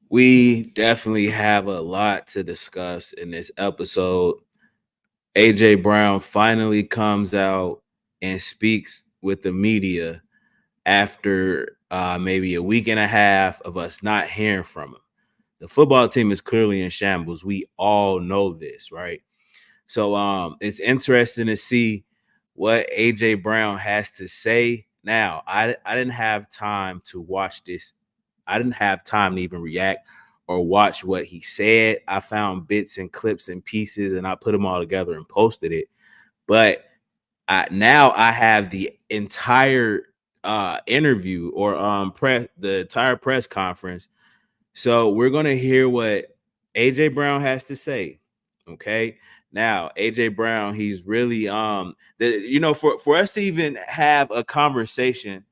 We definitely have a lot to discuss in this episode. AJ Brown finally comes out and speaks with the media after maybe a week and a half of us not hearing from him. The football team is clearly in shambles. We all know this, right? So it's interesting to see what AJ Brown has to say. Now, I didn't have time to watch this. I didn't have time to even react or watch what he said. I found bits and clips and pieces and I put them all together and posted it. But now I have the entire interview or the entire press conference. So we're gonna hear what AJ Brown has to say. Okay. Now, AJ Brown, he's really for us to even have a conversation,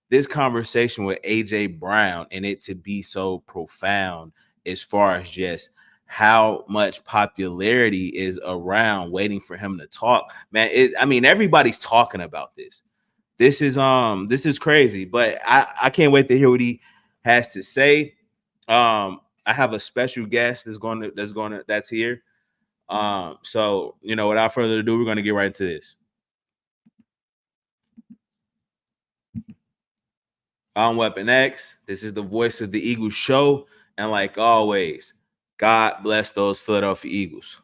this conversation with AJ Brown, and it to be so profound as far as just how much popularity is around waiting for him to talk. Man, everybody's talking about this. This is crazy, but I can't wait to hear what he has to say. I have a special guest that's here. So without further ado, we're gonna get right into this. I'm Weapon X. This is the voice of the Eagles show, and like always, God bless those Philadelphia Eagles.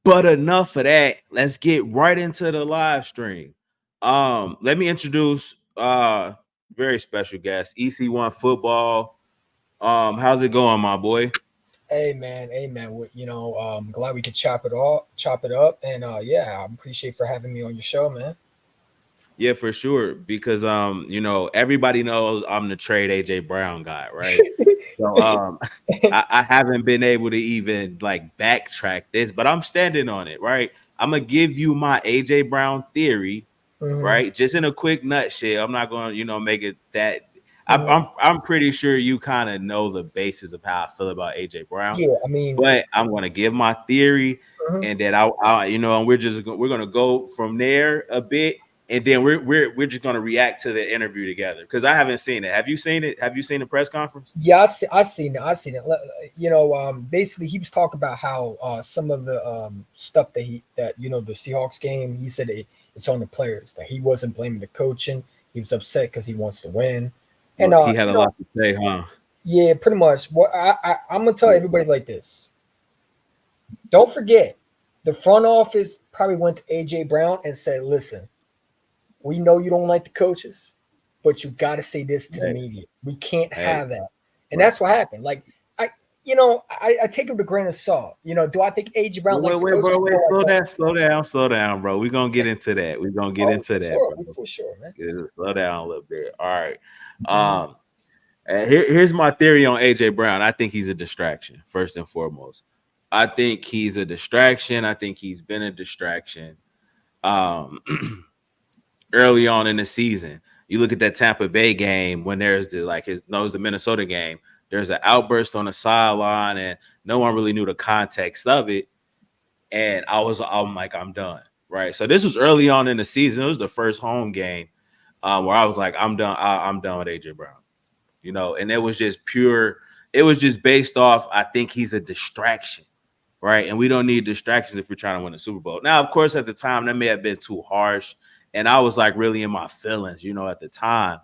But enough of that. Let's get right into the live stream. Let me introduce very special guest, EC1 football. How's it going, my boy? Hey man, hey man. Glad we could chop it up, and yeah, I appreciate for having me on your show, man. Yeah, for sure. Because everybody knows I'm the trade AJ Brown guy, right? So I haven't been able to even like backtrack this, but I'm standing on it, right? I'm gonna give you my AJ Brown theory, hmm right? Just in a quick nutshell. I'm not gonna, make it that. hmm I'm pretty sure you kind of know the basis of how I feel about AJ Brown, Yeah, I mean, but I'm gonna give my theory, mhm. and then and we're gonna go from there a bit, and then we're just gonna react to the interview together because I haven't seen it. Have you seen it? Have you seen the press conference? Yeah, I seen it. I seen it. Basically, he was talking about how some of the stuff that the Seahawks game. He said it's on the players that he wasn't blaming the coaching. He was upset because he wants to win, and Well, he had a lot to say, huh? yeah, pretty much. What I'm gonna tell Yeah. everybody like this. Don't forget, the front office probably went to AJ Brown and said, "Listen, we know you don't like the coaches, but you got to say this to the Hey, media. We can't hey, have that." And bro. that's what happened. Like I take it with a grain of salt. Do I think AJ Brown Wait, likes wait, coaches? bro. Wait, No, I don't. slow down, bro. We're gonna get into that. We're gonna get Oh, into for that, sure, bro. for sure, man. Slow down a little bit. All right. hmm Um, here's my theory on AJ Brown. I think he's a distraction, first and foremost. I think he's a distraction. I think he's been a distraction. Um, early on in the season, you look at that Tampa Bay game when there's the Minnesota game. There's an outburst on the sideline, and no one really knew the context of it. And I'm like, I'm done. Right. So this was early on in the season. It was the first home game where I was like, I'm done. I'm done with AJ Brown. And it was just pure. It was just based off. I think he's a distraction, right? And we don't need distractions if we're trying to win a Super Bowl. Now, of course, at the time that may have been too harsh, and I was like really in my feelings, at the time.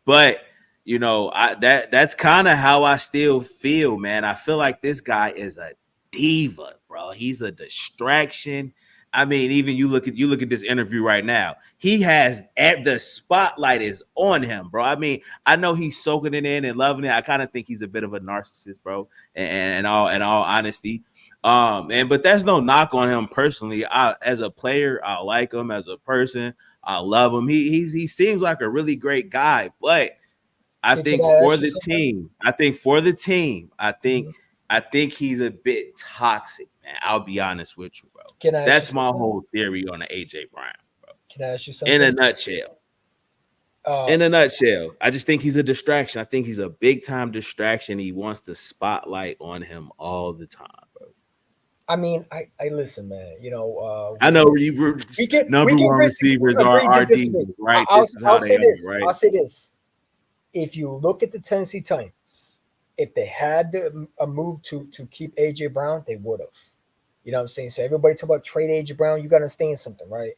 But that's kind of how I still feel, man. I feel like this guy is a diva, bro. He's a distraction. I mean, even you look at this interview right now. He has the spotlight is on him, bro. I mean, I know he's soaking it in and loving it. I kind of think he's a bit of a narcissist, bro. And in all honesty, but that's no knock on him personally. As a player, I like him. As a person, I love him. He seems like a really great guy, but I Can think I for ask you the something? team, I think for the team, I think Mhm. I think he's a bit toxic, man. I'll be honest with you, bro. Can I ask you That's my something? whole theory on the AJ Brown, bro. Can I ask you In a something? nutshell. Uh, In a nutshell, I just think he's a distraction. I think he's a big time distraction. He wants the spotlight on him all the time, bro. I mean, I listen, man. I know We number can one basically receivers are agree to our disagree. defense, right? This is I'll how say they are, this. right? I'll say this. If you look at the Tennessee Titans if they had a move to keep AJ Brown, they would have. You know what I'm saying? So everybody talk about trade AJ Brown. You got to understand something, right?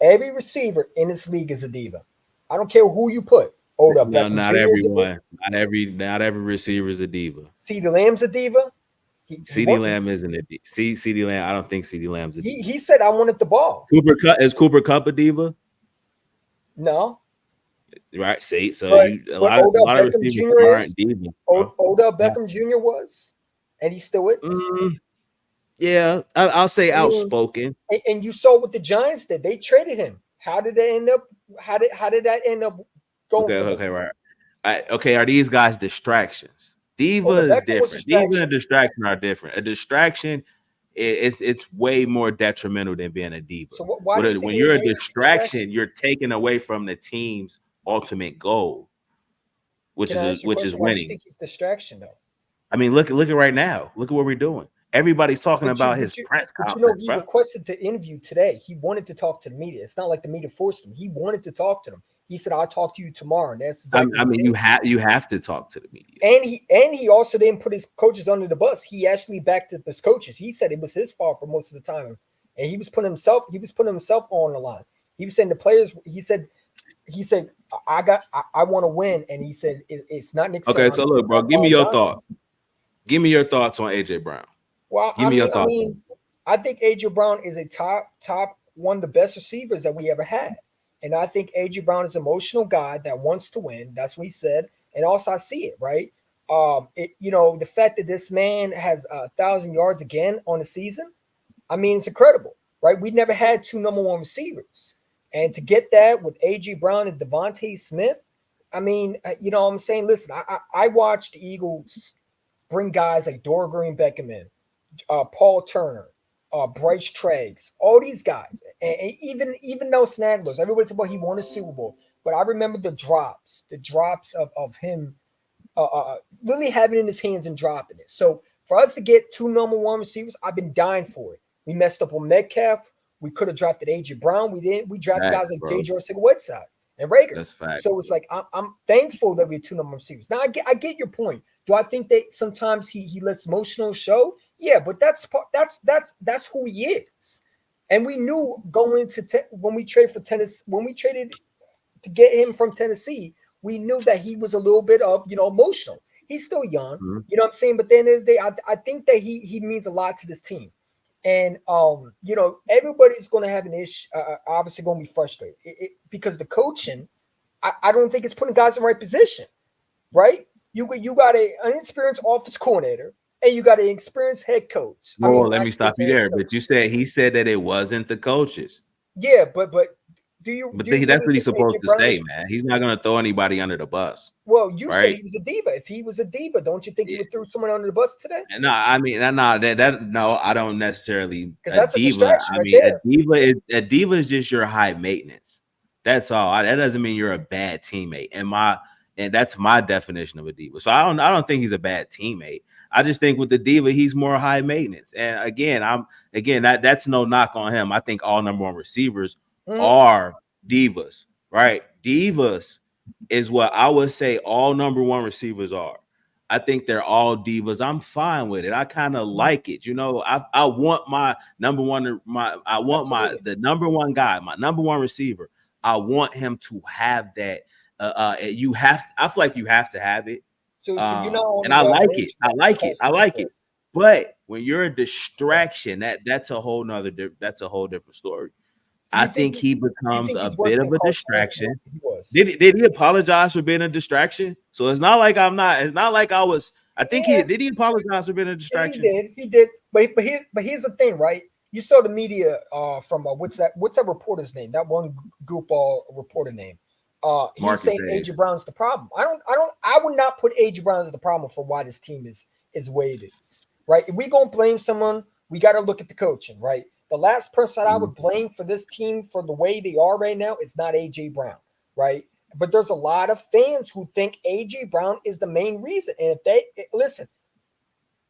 Every receiver in this league is a diva. I don't care who you put. Odell No, Beckham not Jr. is a diva. everyone. Not every receiver is a diva. CeeDee Lamb's a diva. He CD won, Lamb isn't a diva. CD Lamb. I don't think CD Lamb's a diva. he said I wanted the ball. Cooper Cup a diva? No, Right. See, so but you a but lot of a Odell lot of Beckham receivers Jr. is aren't divas, bro. Odell Beckham Jr. was, and he still is. Mm, yeah, I'll say I mean, outspoken. and you saw what the Giants did. They traded him. How did they end up? How did that end up going Okay, for them? okay, right. Okay, are these guys distractions? Diva Odell is Beckham was different. Diva and distraction. a distraction are different. A distraction, it's way more detrimental than being a diva. So why do you think When you're a AJ was a distraction? distraction, you're taking away from the team's ultimate goal, Can I ask you a which is question? Why do you winning. think he's a distraction though? I mean, look at right now. Look at what we're doing. Everybody's talking But you, about his but you, press but you know, conference, he bro. requested to interview today. He wanted to talk to the media. It's not like the media forced him. He wanted to talk to them. He said, "I'll talk to you tomorrow." And that's exactly I what mean, he did. you have to talk to the media. And he also didn't put his coaches under the bus. He actually backed up his coaches. He said it was his fault for most of the time, and he was putting himself on the line. He was saying the players. He said I want to win, and he said it's not Nick Okay, Sirianni, so it's look, bro, not give me your Johnson. thoughts. Give me your thoughts on AJ Brown. Well, Give I me your mean, I thoughts on mean, I think AJ Brown is a top one of the best receivers that we ever had, and I think AJ Brown is an emotional guy that wants to win. That's what he said, and also I see it right. The fact that this man has 1,000 yards again on the season, I mean, it's incredible, right? We never had two number one receivers, and to get that with AJ Brown and Devonta Smith, I mean, what I'm saying, listen, I watched the Eagles bring guys like Dora Green Beckham in, Paul Turner, Bryce Treggs, all these guys, and even though Snagglers, everybody talk about he won a Super Bowl, but I remember the drops of him really having it in his hands and dropping it. So for us to get two number one receivers, I've been dying for it. We messed up on Metcalf. We could have drafted AJ Brown. We didn't. We drafted guys facts, like bro. J. George Whiteside and Rager. That's fact. So it's like I'm thankful that we have two number one receivers. Now I get your point. Do I think that sometimes he lets emotional show? Yeah, but that's who he is. And we knew going into when we traded for tennis when we traded to get him from Tennessee, we knew that he was a little bit of emotional. He's still young, Mhm. you know what I'm saying. But then I think that he means a lot to this team, and everybody's going to have an issue. Obviously, going to be frustrated because the coaching. I don't think it's putting guys in the right position, right? You got an inexperienced office coordinator and you got an experienced head coach. I mean, Well, let me actually, stop it's a you head there. coach. But he said that it wasn't the coaches. Yeah, but do you But do you that's really what he's think supposed AJ to Brown say, is? man. He's not gonna throw anybody under the bus, Well, you said right? he was a diva. If he was a diva, don't you think he Yeah. would throw someone under the bus today? No, I mean, no, no, I don't necessarily Because a that's a diva. distraction I right mean, there. a diva is just your high maintenance. That's all. That doesn't mean you're a bad teammate. And that's my definition of a diva. So I don't think he's a bad teammate. I just think with the diva, he's more high maintenance. And again that's no knock on him. I think all number one receivers Mhm. are divas, right? Divas is what I would say all number one receivers are. I think they're all divas. I'm fine with it. I kind of Mhm. like it. I want my number one, I want Absolutely. the number one guy, my number one receiver. I want him to have that. I feel like you have to have it. So you're not And only I got like one it. I like it. I pass like it. interference. But when you're a Yeah. distraction, that's a whole different story. Do I you think think he you becomes think a he's worse bit of than a Carson Wentz? He distraction. was. Did he apologize for being a distraction? So it's not like I'm not. It's not like I was. I think he Yeah, did. He apologize for being a yeah, he distraction. did. He did. But here's the thing, right? You saw the media from what's that reporter's name? That one goofball reporter name. He's Marcus saying Davis. AJ Brown's the problem. I would not put AJ Brown as the problem for why this team is the way it is. Right? If we gonna blame someone, we got to look at the coaching. Right? The last person I Mhm. would blame for this team for the way they are right now is not AJ Brown. Right? But there's a lot of fans who think AJ Brown is the main reason. And if they listen,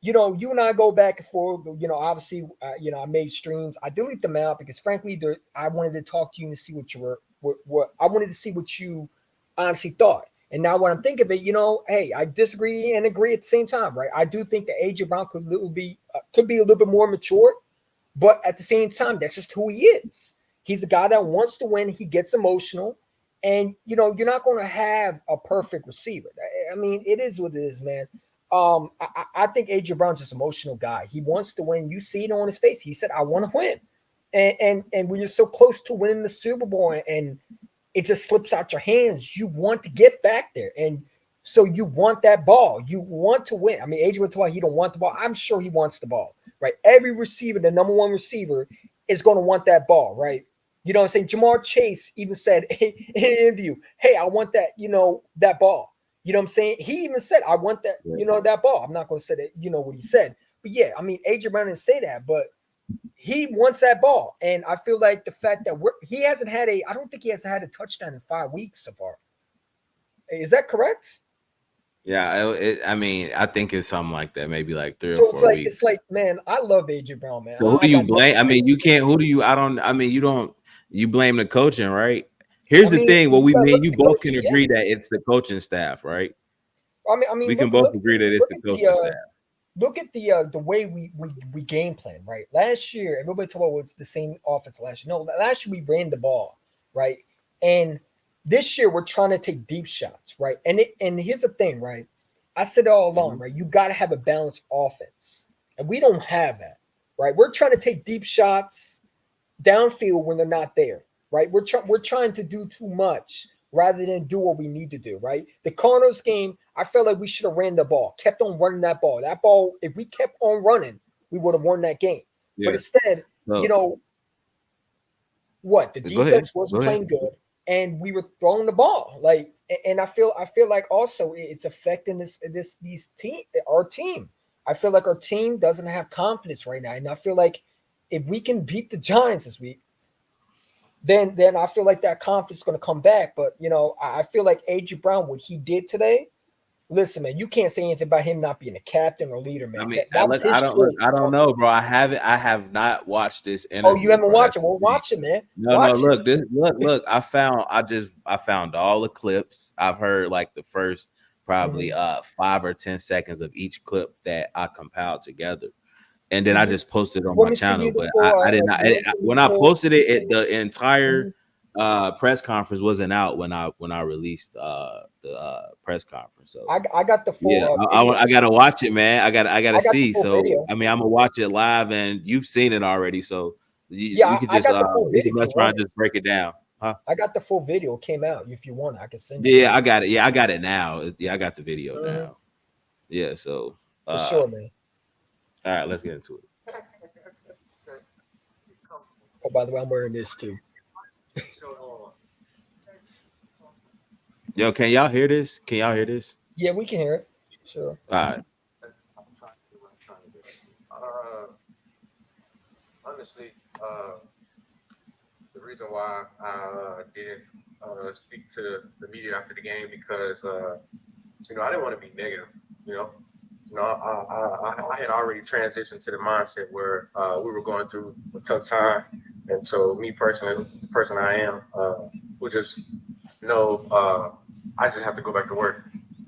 you and I go back and forth. Obviously, I made streams. I delete them out because, frankly, I wanted to talk to you and see what you were. What I wanted to see what you honestly thought. And now when I'm thinking of it, hey, I disagree and agree at the same time, right? I do think that AJ Brown could be a little bit more mature, but at the same time, that's just who he is. He's a guy that wants to win. He gets emotional, and you're not going to have a perfect receiver. I mean, it is what it is, man. I think AJ Brown's just an emotional guy. He wants to win. You see it on his face. He said, "I want to win," and when you're so close to winning the Super Bowl and it just slips out your hands, you want to get back there, and so you want that ball. You want to win. I mean, AJ went to why he don't want the ball. I'm sure he wants the ball, right? Every receiver, the number one receiver, is going to want that ball, right? You know what I'm saying? Jamar Chase even said in an interview, "Hey, I want that, that ball." You know what I'm saying? He even said, "I want that, that ball." I'm not going to say that, what he said, but yeah, I mean, AJ Brown didn't say that, but he wants that ball, and I feel like the fact that I don't think he has had a touchdown in 5 weeks so far. Is that correct? Yeah, I mean, I think it's something like that, maybe like 3 or So 4 weeks. it's like, man, I love AJ Brown, man. So who do I you got blame? I nothing. mean, you can't. Who do you? I don't. I mean, you don't. You blame the coaching, right? Here's I the mean, thing. Well, you gotta me look and at you the both can coaching, yeah. agree that it's the coaching staff, right? I mean, We can both agree that it's look the at coaching staff. the way we game plan, right? Last year, everybody talked about was the same offense last year. No, last year we ran the ball, right? And this year we're trying to take deep shots, right? And here's the thing, right? I said it all along, Mhm. right? You got to have a balanced offense, and we don't have that, right? We're trying to take deep shots downfield when they're not there, right? We're trying to do too much rather than do what we need to do, right? The Cardinals game, I felt like we should have ran the ball, kept on running that ball. That ball, if we kept on running, we would have won that game. But Yeah. instead, So what the go ahead. defense Go wasn't ahead. playing good, and we were throwing the ball like. And I feel like also it's affecting our team. I feel like our team doesn't have confidence right now, and I feel like if we can beat the Giants this week, then I feel like that confidence is going to come back. But I feel like AJ Brown, what he did today. Listen, man, you can't say anything about him not being a captain or leader, I man. mean, That was his choice I to don't talk to know, him. bro. I haven't. I have not watched this Oh, you interview, haven't bro. watched That's it? the Well, thing. watch it, man. No. Watch it. Look. I found all the clips. I've heard like the first probably Mhm. 5 or 10 seconds of each clip that I compiled together, and then I Is it? just posted it on Want my me to send you channel. the But full? I did not. You want to send me When the I full? posted it, the entire Mhm. press conference wasn't out when I released the press conference. So I got the full yeah, video. I gotta watch it, man. I gotta I got the see. full So video. I mean, I'm gonna watch it live, and you've seen it already. So Yeah, we could I just got the full we video can if you mess around, want and it. just break it down, huh? I got the full video. It came out. If you want, I can send you. Yeah, I got it. Yeah, I got it now. Yeah, I got the video Mhm. now. Yeah, so For sure, man. all right, let's get into it. Oh, by the way, I'm wearing this too. Yo, can y'all hear this? Can y'all hear this? Yeah, we can hear it. Sure. All right. Honestly, the reason why I didn't speak to the media after the game because I didn't want to be negative. You know, I had already transitioned to the mindset where we were going through a tough time, and so me personally, the person I am, was just know I just have to go back to work.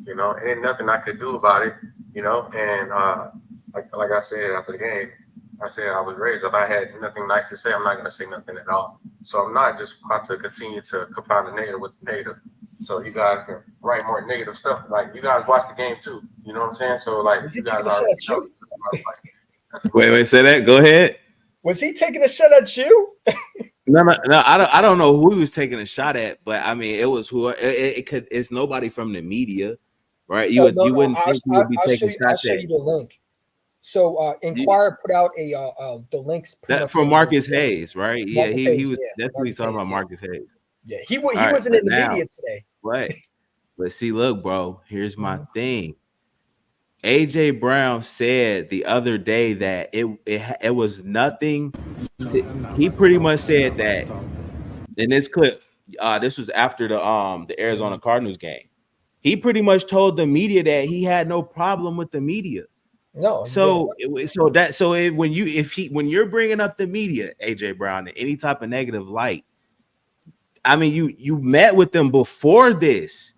And ain't nothing I could do about it. And like I said after the game, I said I was raised. If I had nothing nice to say, I'm not going to say nothing at all. So I'm not just about to continue to compound the negative with the negative. So you guys can write more negative stuff. Like you guys watch the game too. You know what I'm saying? So like Was he you guys taking a shot already at know. you? Wait, say that. Go ahead. Was he taking a shot at you? No. I don't know who he was taking a shot at, but I mean, it was who it could. It's nobody from the media, right? Oh no, You no. wouldn't think he would be I'll show taking you. I'll shots show at you the link. So you. Inquirer put out the links pretty That much from saying this. Marcus Hayes, right? Yeah, Marcus he Hayes, was yeah, definitely Marcus talking Hayes, about yeah, Marcus Hayes. yeah. He All right, wasn't but in the now, media today. what? But see, look, bro. Here's my Mhm. thing. AJ Brown said the other day that it was nothing. He pretty much said that in this clip. This was after the Arizona Mhm. Cardinals game. He pretty much told the media that he had no problem with the media. No, he didn't. When you're bringing up the media, AJ Brown, in any type of negative light, I mean, you met with them before this.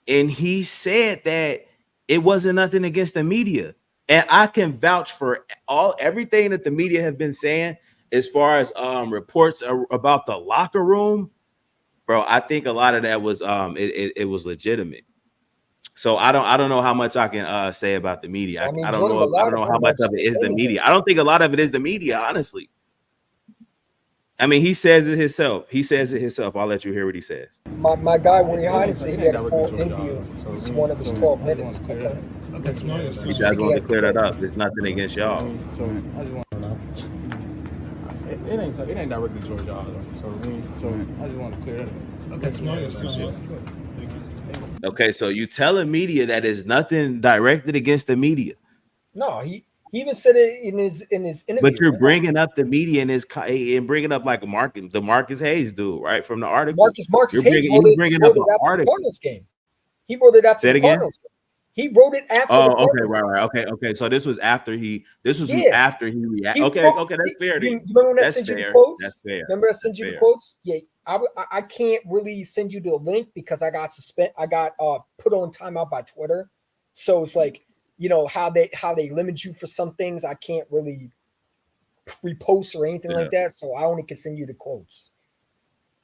and he said that it wasn't nothing against the media. And I can vouch for everything that the media have been saying as far as reports about the locker room, bro. I think a lot of that was it was legitimate. So I don't know how much I can say about the media. I mean, I don't know I don't know how much of it is the media. I don't think a lot of it is the media, honestly. I mean, he says it himself. I'll let you hear what he says. My guy, where he hired, said he had a full interview. It's one of his 12 minutes. Okay. You guys want to clear that up? There's nothing against y'all. I just want to know. It ain't directly towards y'all though. So I just want to clear that up. Okay, so you telling media that is nothing directed against the media. No, he even said it in his interview. But you're bringing up the media and bringing up like the Marcus Hayes dude, right, from the article. Marcus Hayes bringing up an article. Cardinals game. He wrote it after the Cardinals game. He wrote it after. Oh, okay, right. Okay. So this was after he. After he reacted. Okay, that's fair. You remember when I sent you the quotes? That's fair. Remember I sent you the quotes? Yeah, I can't really send you the link because I got put on timeout by Twitter. So it's like, you know how they limit you for some things. I can't really repost or anything like that. So I only can send you the quotes.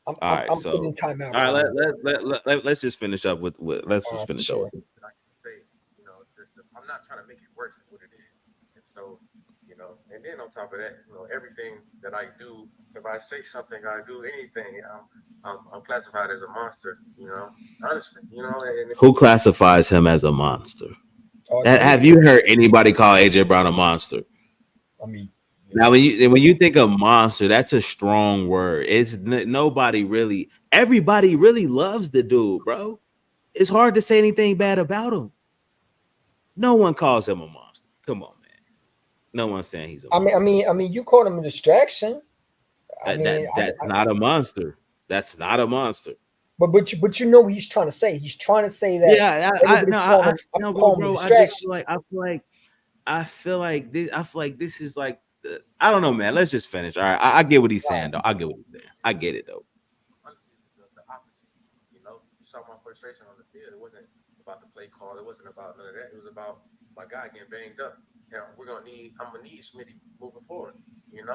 I'm putting timeout. All right, let's just finish up with let's just finish up. I'm not trying to make it worse than what it is. And so, and then on top of that, everything that I do, if I say something, I do anything, I'm classified as a monster, honestly, And who classifies him as a monster? Have you heard anybody call AJ Brown a monster? I mean, now when you think of monster, that's a strong word. It's nobody really, everybody really loves the dude, bro. It's hard to say anything bad about him. No one calls him a monster. Come on, man. No one's saying he's a monster. I mean, you called him a distraction. That's not a monster. That's not a monster. But you know what he's trying to say. He's trying to say that. Yeah, I feel like this is like I don't know, man. Let's just finish. All right, I get what he's saying, though. I get what he's saying. I get it, though. Honestly, the opposite. You saw my frustration on the field. It wasn't about the play call. It wasn't about none of that. It was about my guy getting banged up. I'm gonna need Smitty moving forward. And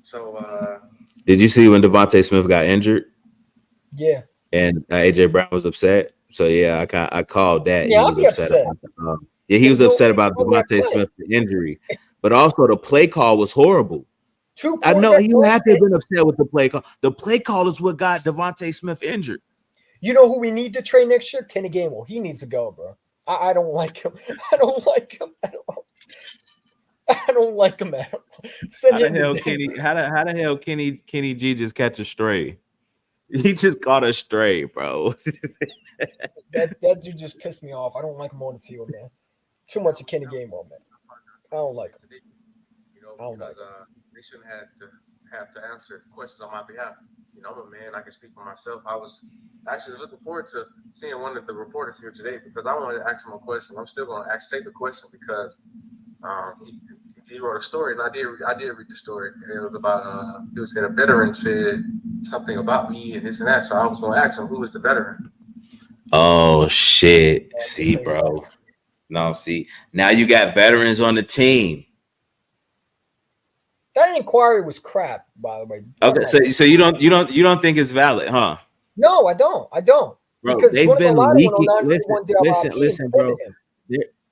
so. Did you see when Devonta Smith got injured? Yeah. And AJ Brown was upset. So yeah, I called that. Yeah, he was upset. He was upset about Devonta Smith's injury, but also the play call was horrible. I know you have to have been upset with the play call. The play call is what got Devonta Smith injured. You know who we need to trade next year? Kenny Gainwell. He needs to go, bro. I don't like him. I don't like him at all. I don't like him at all. How the hell Kenny G just catch a stray? He just caught a stray, bro. that dude just pissed me off. I don't like him on the field, man. Too much of Kenny Gainwell, man. I don't like him. I don't like him. They shouldn't have to answer questions on my behalf. I'm a man. I can speak for myself. I was actually looking forward to seeing one of the reporters here today because I wanted to ask him a question. I'm still going to take the question because he wrote a story, and I did read the story. It was about he was saying a veteran said something about me and this and that. So I was going to ask him who was the veteran. Oh shit! See, bro. No, see. Now you got veterans on the team. That inquiry was crap, by the way. Okay, so you don't think it's valid, huh? No, I don't. Bro, because they've been leaking. Listen, bro.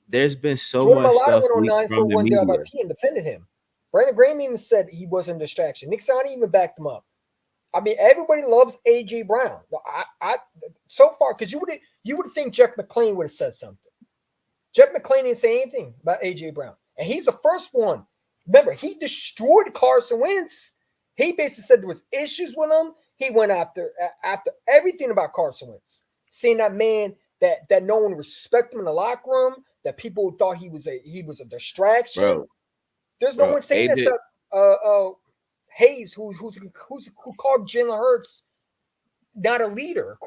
There's been so much stuff leaked from the media. And defended him. Brandon Graham even said he wasn't a distraction. Nick Sirianni even backed him up. I mean, everybody loves AJ Brown. I so far because you would think Jeff McClain would have said something. Jeff McClain didn't say anything about AJ Brown, and he's the first one. Remember, he destroyed Carson Wentz. He basically said there was issues with him. He went after everything about Carson Wentz, seeing that man that no one respected him in the locker room, that people thought he was a distraction. Bro, there's no one saying this. Hayes, who called Jalen Hurts not a leader.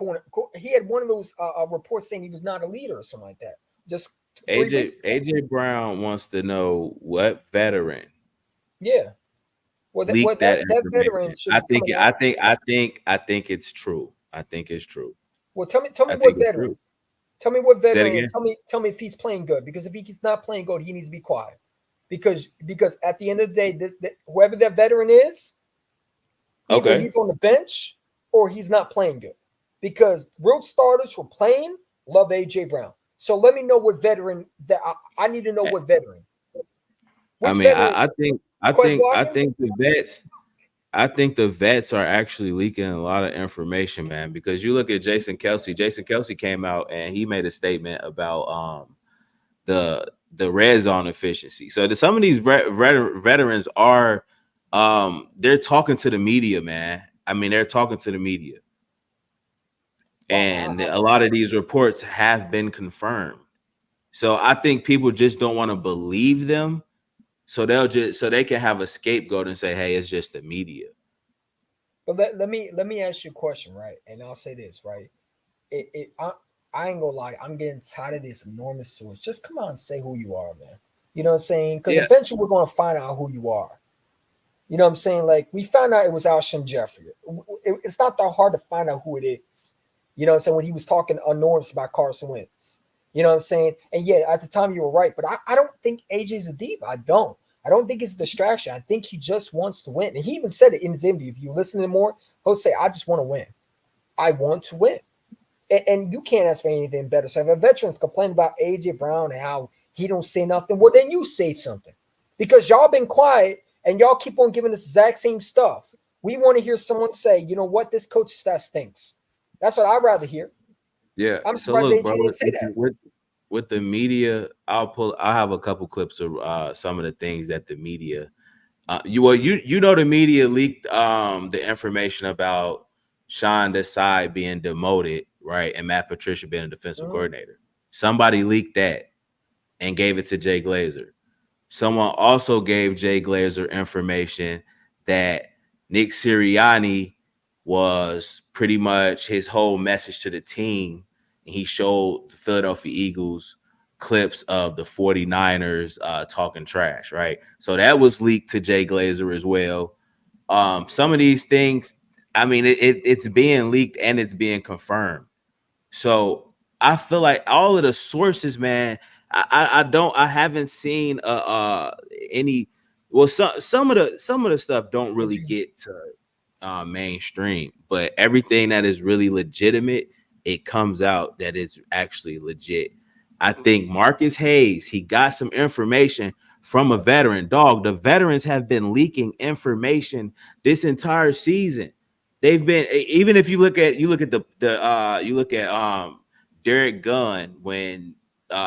He had one of those reports saying he was not a leader or something like that. Just AJ Brown wants to know what veteran. Yeah. Well, that veteran should I think it's true. I think it's true. Well, tell me I what think it's veteran. true. Tell me what Say it veteran. again. Tell me if he's playing good. Because if he's not playing good, he needs to be quiet. Because at the end of the day, whoever that veteran is, either Okay. he's on the bench or he's not playing good. Because real starters who are playing love AJ Brown. So let me know what veteran that I need to know what veteran. I Which mean, veteran? Quez I Watkins? think the vets. I think the vets are actually leaking a lot of information, man. Because you look at Jason Kelsey. Jason Kelsey came out and he made a statement about the red zone efficiency. So some of these veterans are they're talking to the media, man. I mean, they're talking to the media, and a lot of these reports have been confirmed. So I think people just don't want to believe them. So they can have a scapegoat and say, "Hey, it's just the media." But let me ask you a question, right? And I'll say this, right? I ain't gonna lie, I'm getting tired of this enormous source. Just come on and say who you are, man. You know what I'm saying? Because Yeah. eventually we're gonna find out who you are. You know what I'm saying? Like we found out it was Alshon Jeffrey. It's not that hard to find out who it is. You know what I'm saying? When he was talking enormous about Carson Wentz. You know what I'm saying? And yeah, at the time you were right, but I don't think AJ's a diva. I don't. I don't think it's a distraction. I think he just wants to win. And he even said it in his interview. If you listen to more, he'll say, I just want to win. I want to win. And you can't ask for anything better. So if a veteran's complaining about AJ Brown and how he don't say nothing, well, then you say something. Because y'all been quiet and y'all keep on giving us the exact same stuff. We want to hear someone say, you know what, this coach staff stinks. That's what I'd rather hear. Yeah. I'm So surprised look, AJ bro, didn't say that. with the media, I'll have a couple clips of some of the things that the media you know the media leaked the information about Sean Desai being demoted, right? And Matt Patricia being a defensive coordinator. Somebody leaked that and gave it to Jay Glazer. Someone also gave Jay Glazer information that Nick Sirianni was pretty much his whole message to the team. And he showed the Philadelphia Eagles clips of the 49ers talking trash, right? So that was leaked to Jay Glazer as well. Some of these things, I mean, it's being leaked and it's being confirmed. So I feel like all of the sources, man, I haven't seen any. Well, some of the stuff don't really get to mainstream, but everything that is really legitimate, it comes out that it's actually legit. I think Marcus Hayes, he got some information from a veteran. Dog, the veterans have been leaking information this entire season. They've been, even if you look at Derek Gunn, when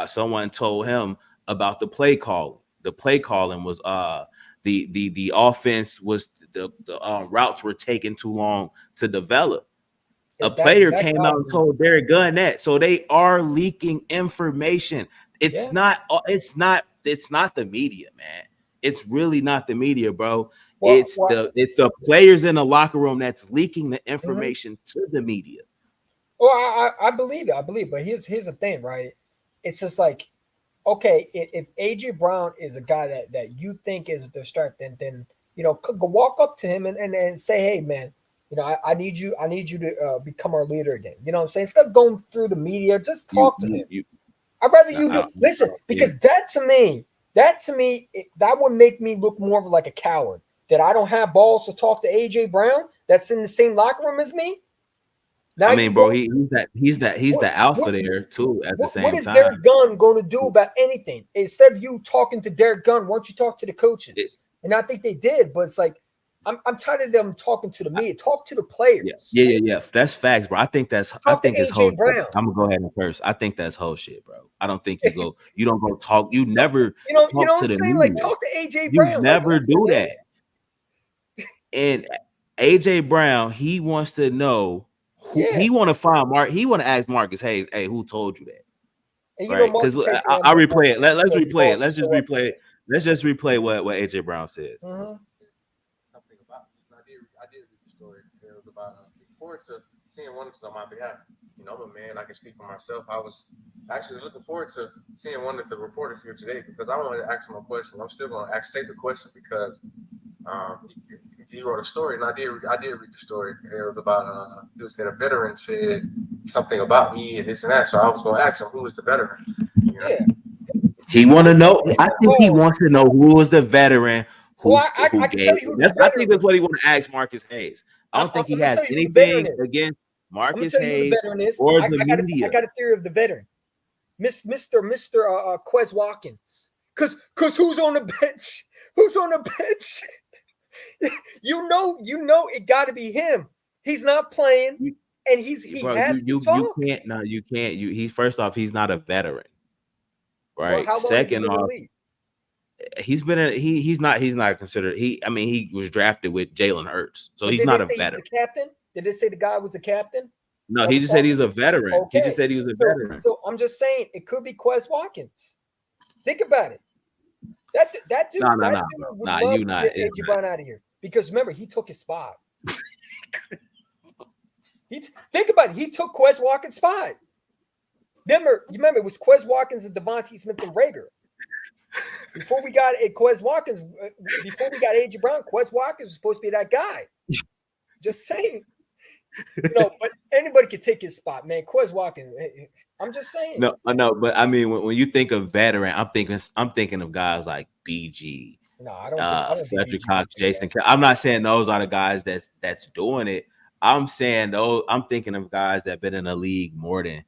someone told him about the play calling. The play calling was the offense was the routes were taking too long to develop. A player came out and told Derek Gunn that. So they are leaking information. It's not the media, man. It's really not the media, bro. It's the players in the locker room that's leaking the information to the media. Well, I believe it. I believe, but here's the thing, right? It's just like, okay, if AJ Brown is a guy that you think is distracting, then you know, go walk up to him and say, hey, man, you know, I need you to become our leader again. You know what I'm saying? Instead of going through the media, just talk to him. I'd rather you do. Listen, because that to me, that would make me look more of like a coward. That I don't have balls to talk to AJ Brown. That's in the same locker room as me. Now I mean, bro, he's the alpha there too. At the same time, what is Derek Gunn going to do about anything? Instead of you talking to Derek Gunn, why don't you talk to the coaches? And I think they did, but it's like I'm tired of them talking to the media. Talk to the players. Yeah. That's facts, bro. I think it's whole. Brown. I'm gonna go ahead and curse. I think that's whole shit, bro. I don't think you don't go talk. You never talk to the media. Like talk to AJ Brown. You never do that. And AJ Brown, he wants to know he want to find Mark. He want to ask Marcus Hayes, hey, who told you that? And you right? Because I replay it. Let's replay it. Let's just replay it. Let's just replay what AJ Brown says. Something about I did read the story. It was about looking forward to seeing one on my behalf. You know, but man, I can speak for myself. I was actually looking forward to seeing one of the reporters here today because I wanted to ask him a question. I'm still going to take the question because he wrote a story, and I did read the story. It was about he was saying a veteran said something about me and this and that. So I was gonna ask him who was the veteran. You know? Yeah. He want to know. I think he wants to know who was the veteran who I can gave. tell you who the I veteran think that's what he want to ask Marcus Hayes. I don't think he I'm gonna has tell you who the anything veteran is. against I'm gonna Marcus tell you who the Hayes veteran is. or I the media. got a theory of the veteran, Mr. Quez Watkins. Cause who's on the bench? Who's on the bench? you know it got to be him. He's not playing, and he Bro, has to you talk. can't. No, you can't. He's first off, he's not a veteran, Well, right? how long has he Second been in the off, league? he's not considered. He was drafted with Jalen Hurts, so But he's did they not a say he was veteran. a captain? Did they say the guy was a captain? No, he just said he's a veteran. Okay. He just said he was a veteran. So I'm just saying it could be Quez Watkins. Think about it. That dude would love to get AJ Brown out of here because remember he took his spot. Think about it. He took Quez Watkins' spot. Remember it was Quez Watkins and Devonta Smith and Rager. Before we got Quez Watkins, before we got AJ Brown, Quez Watkins was supposed to be that guy. Just saying. No, but anybody could take his spot, man. Quez Watkins. I'm just saying. No, but I mean, when you think of veteran, I'm thinking of guys like BG. No, I don't think Fletcher Cox, Jason. I'm not saying those are the guys that's doing it. I'm saying I'm thinking of guys that have been in the league more than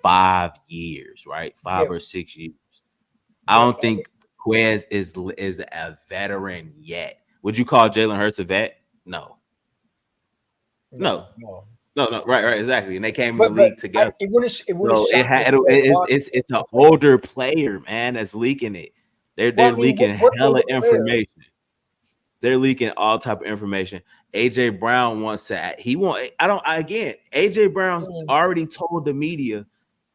5 years, right? 5 or 6 years. I don't think Quez is a veteran yet. Would you call Jalen Hurts a vet? No. Right, exactly. And they came in the league together. It's an older player, man, that's leaking it. They're leaking hella information. They're leaking all type of information. AJ Brown AJ Brown's already told the media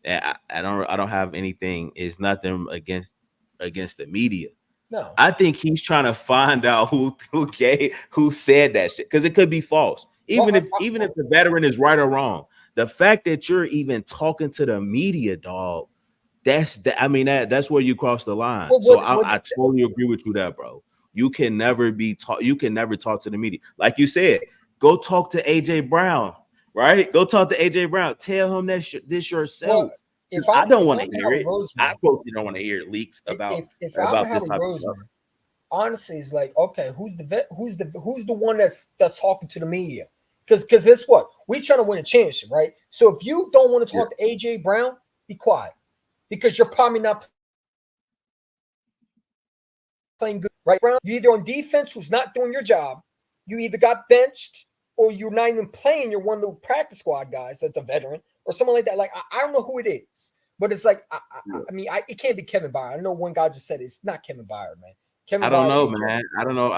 that I don't have anything. It's nothing against the media. No, I think he's trying to find out who said that shit because it could be false. Even if the veteran is right or wrong, the fact that you're even talking to the media, dog, that's where you cross the line. I totally agree with you there, bro. You can never talk to the media. Like you said, go talk to AJ Brown, right? Go talk to AJ Brown. Tell him this yourself. I don't want to hear it. I personally don't want to hear leaks about this type of stuff. Honestly, it's like, okay, who's the one that's talking to the media? Because that's what we're trying to win a championship, right? So if you don't want to talk to AJ Brown, be quiet, because you're probably not playing good, right? Brown, you're either on defense who's not doing your job, you either got benched, or you're not even playing. You're one of the practice squad guys that's a veteran, or someone like that. Like I don't know who it is, but it's like it can't be Kevin Byard. I know one guy just said it's not Kevin Byard, man. I don't know, man. I don't know.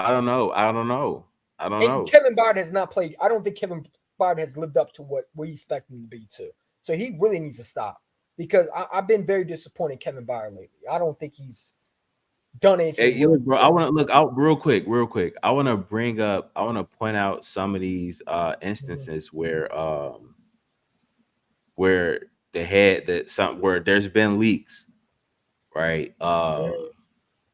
Kevin Byard has not played. I don't think Kevin Byard has lived up to what we expect him to be too. So he really needs to stop, because I've been very disappointed in Kevin Byard lately. I don't think he's done anything. Hey, bro, I want to look out real quick. I want to point out some of these instances where there's been leaks, right?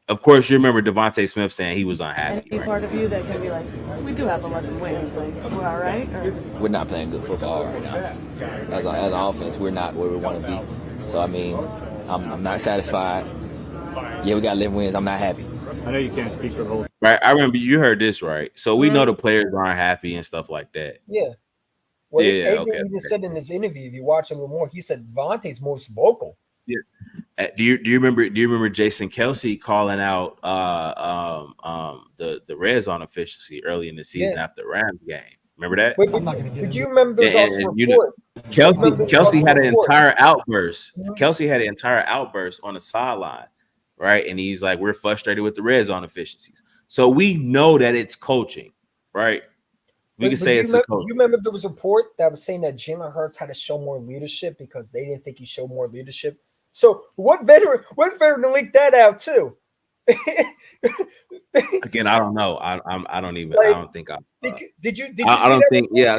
Of course, you remember Devonta Smith saying he was unhappy. Any part of you that can be like, we do have 11 wins, like we're all right? Or? We're not playing good football right now. As an offense, we're not where we want to be. So I mean, I'm not satisfied. Yeah, we got 11 wins. I'm not happy. I know you can't speak for both. Right, I remember you heard this, right? So we know the players aren't happy and stuff like that. Yeah. Well, AJ even said in his interview, if you watch a little more, he said Devontae's most vocal. Yeah. Do you remember Jason Kelsey calling out the red zone efficiency early in the season after the Rams game? Remember that? Did you remember there was also a report? Kelsey had an entire outburst. Kelsey had an entire outburst on the sideline, right? And he's like, "We're frustrated with the red zone efficiencies." So we know that it's coaching, right? We can say it's a coach. You remember there was a report that was saying that Jalen Hurts had to show more leadership because they didn't think he showed more leadership. So what veteran leaked that out too? Again, I don't know. I don't think I. Did you? I don't think. Yeah,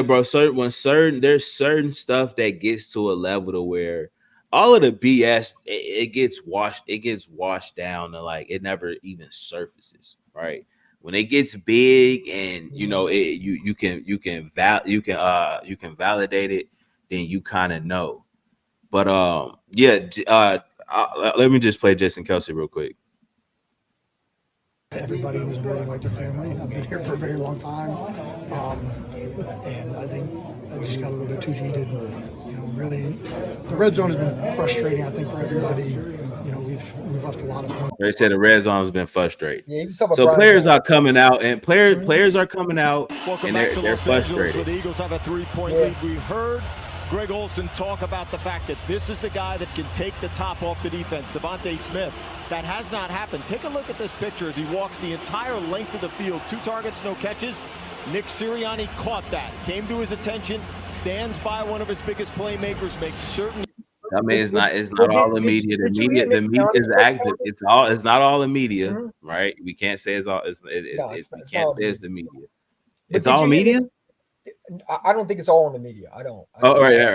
bro. There's certain stuff that gets to a level to where all of the BS it gets washed down to like it never even surfaces, right? When it gets big and you know you can validate it, then you kind of know. But let me just play Jason Kelsey real quick. Everybody was building like a family. I've been here for a very long time, and I think I just got a little bit too heated. Really, the red zone has been frustrating. I think for everybody. We've left a lot of fun. They said the red zone has been frustrating. Yeah, so players are coming out, and players are coming out, Welcome and back to they're Los frustrated. Angeles, where the Eagles have a 3-point lead. We heard Greg Olsen talk about the fact that this is the guy that can take the top off the defense, Devonta Smith. That has not happened. Take a look at this picture as he walks the entire length of the field. 2 targets, no catches. Nick Sirianni caught that, came to his attention, stands by one of his biggest playmakers, makes certain. I mean, it's not all the media. The media is active. It's not all the media, right? We can't say it's all. We can't say it's the media. It's all media. I don't think it's all in the media. I don't.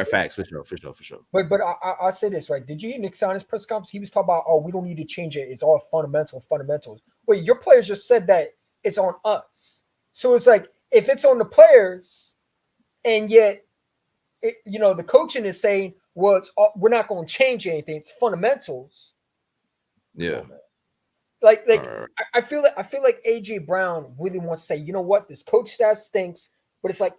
Facts for sure. But I say this right. Did you hear Nick Sirianni's press conference? He was talking about, we don't need to change it. It's all fundamentals. Wait, your players just said that it's on us. So it's like if it's on the players, and yet, the coaching is saying, well, we're not going to change anything. It's fundamentals. Yeah. Like I feel like AJ Brown really wants to say, you know what, this coach staff stinks, but it's like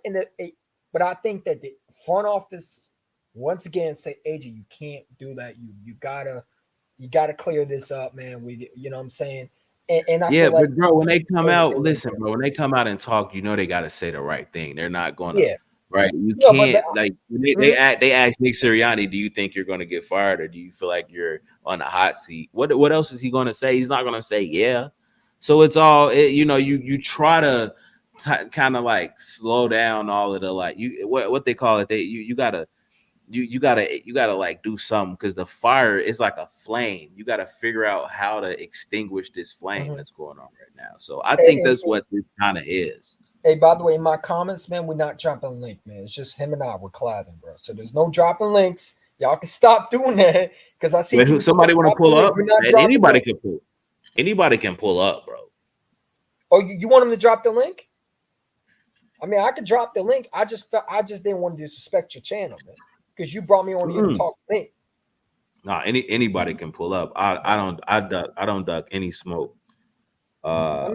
but I think that the front office once again say, AJ, you can't do that. You gotta clear this up, man. You know what I'm saying? And I feel like, but bro, when they come out, listen, bro, when they come out and talk, they got to say the right thing. They're not going to. Right, you can't they asked Nick Sirianni, do you think you're going to get fired, or do you feel like you're on the hot seat? What else is he going to say? He's not going to say yeah. So it's all you try to kind of like slow down all of the what they call it. You gotta like do something, because the fire is like a flame. You got to figure out how to extinguish this flame that's going on right now. So I think that's what this kind of is. Hey, by the way, in my comments, man, we're not dropping a link, man. It's just him and I. We're collabing, bro. So there's no dropping links. Y'all can stop doing that, because I see somebody want to pull up. Anybody can pull. Anybody can pull up, bro. Oh, you want him to drop the link? I mean, I could drop the link. I just didn't want to disrespect your channel, man, because you brought me on here to talk to me. No, anybody can pull up. I don't duck any smoke. I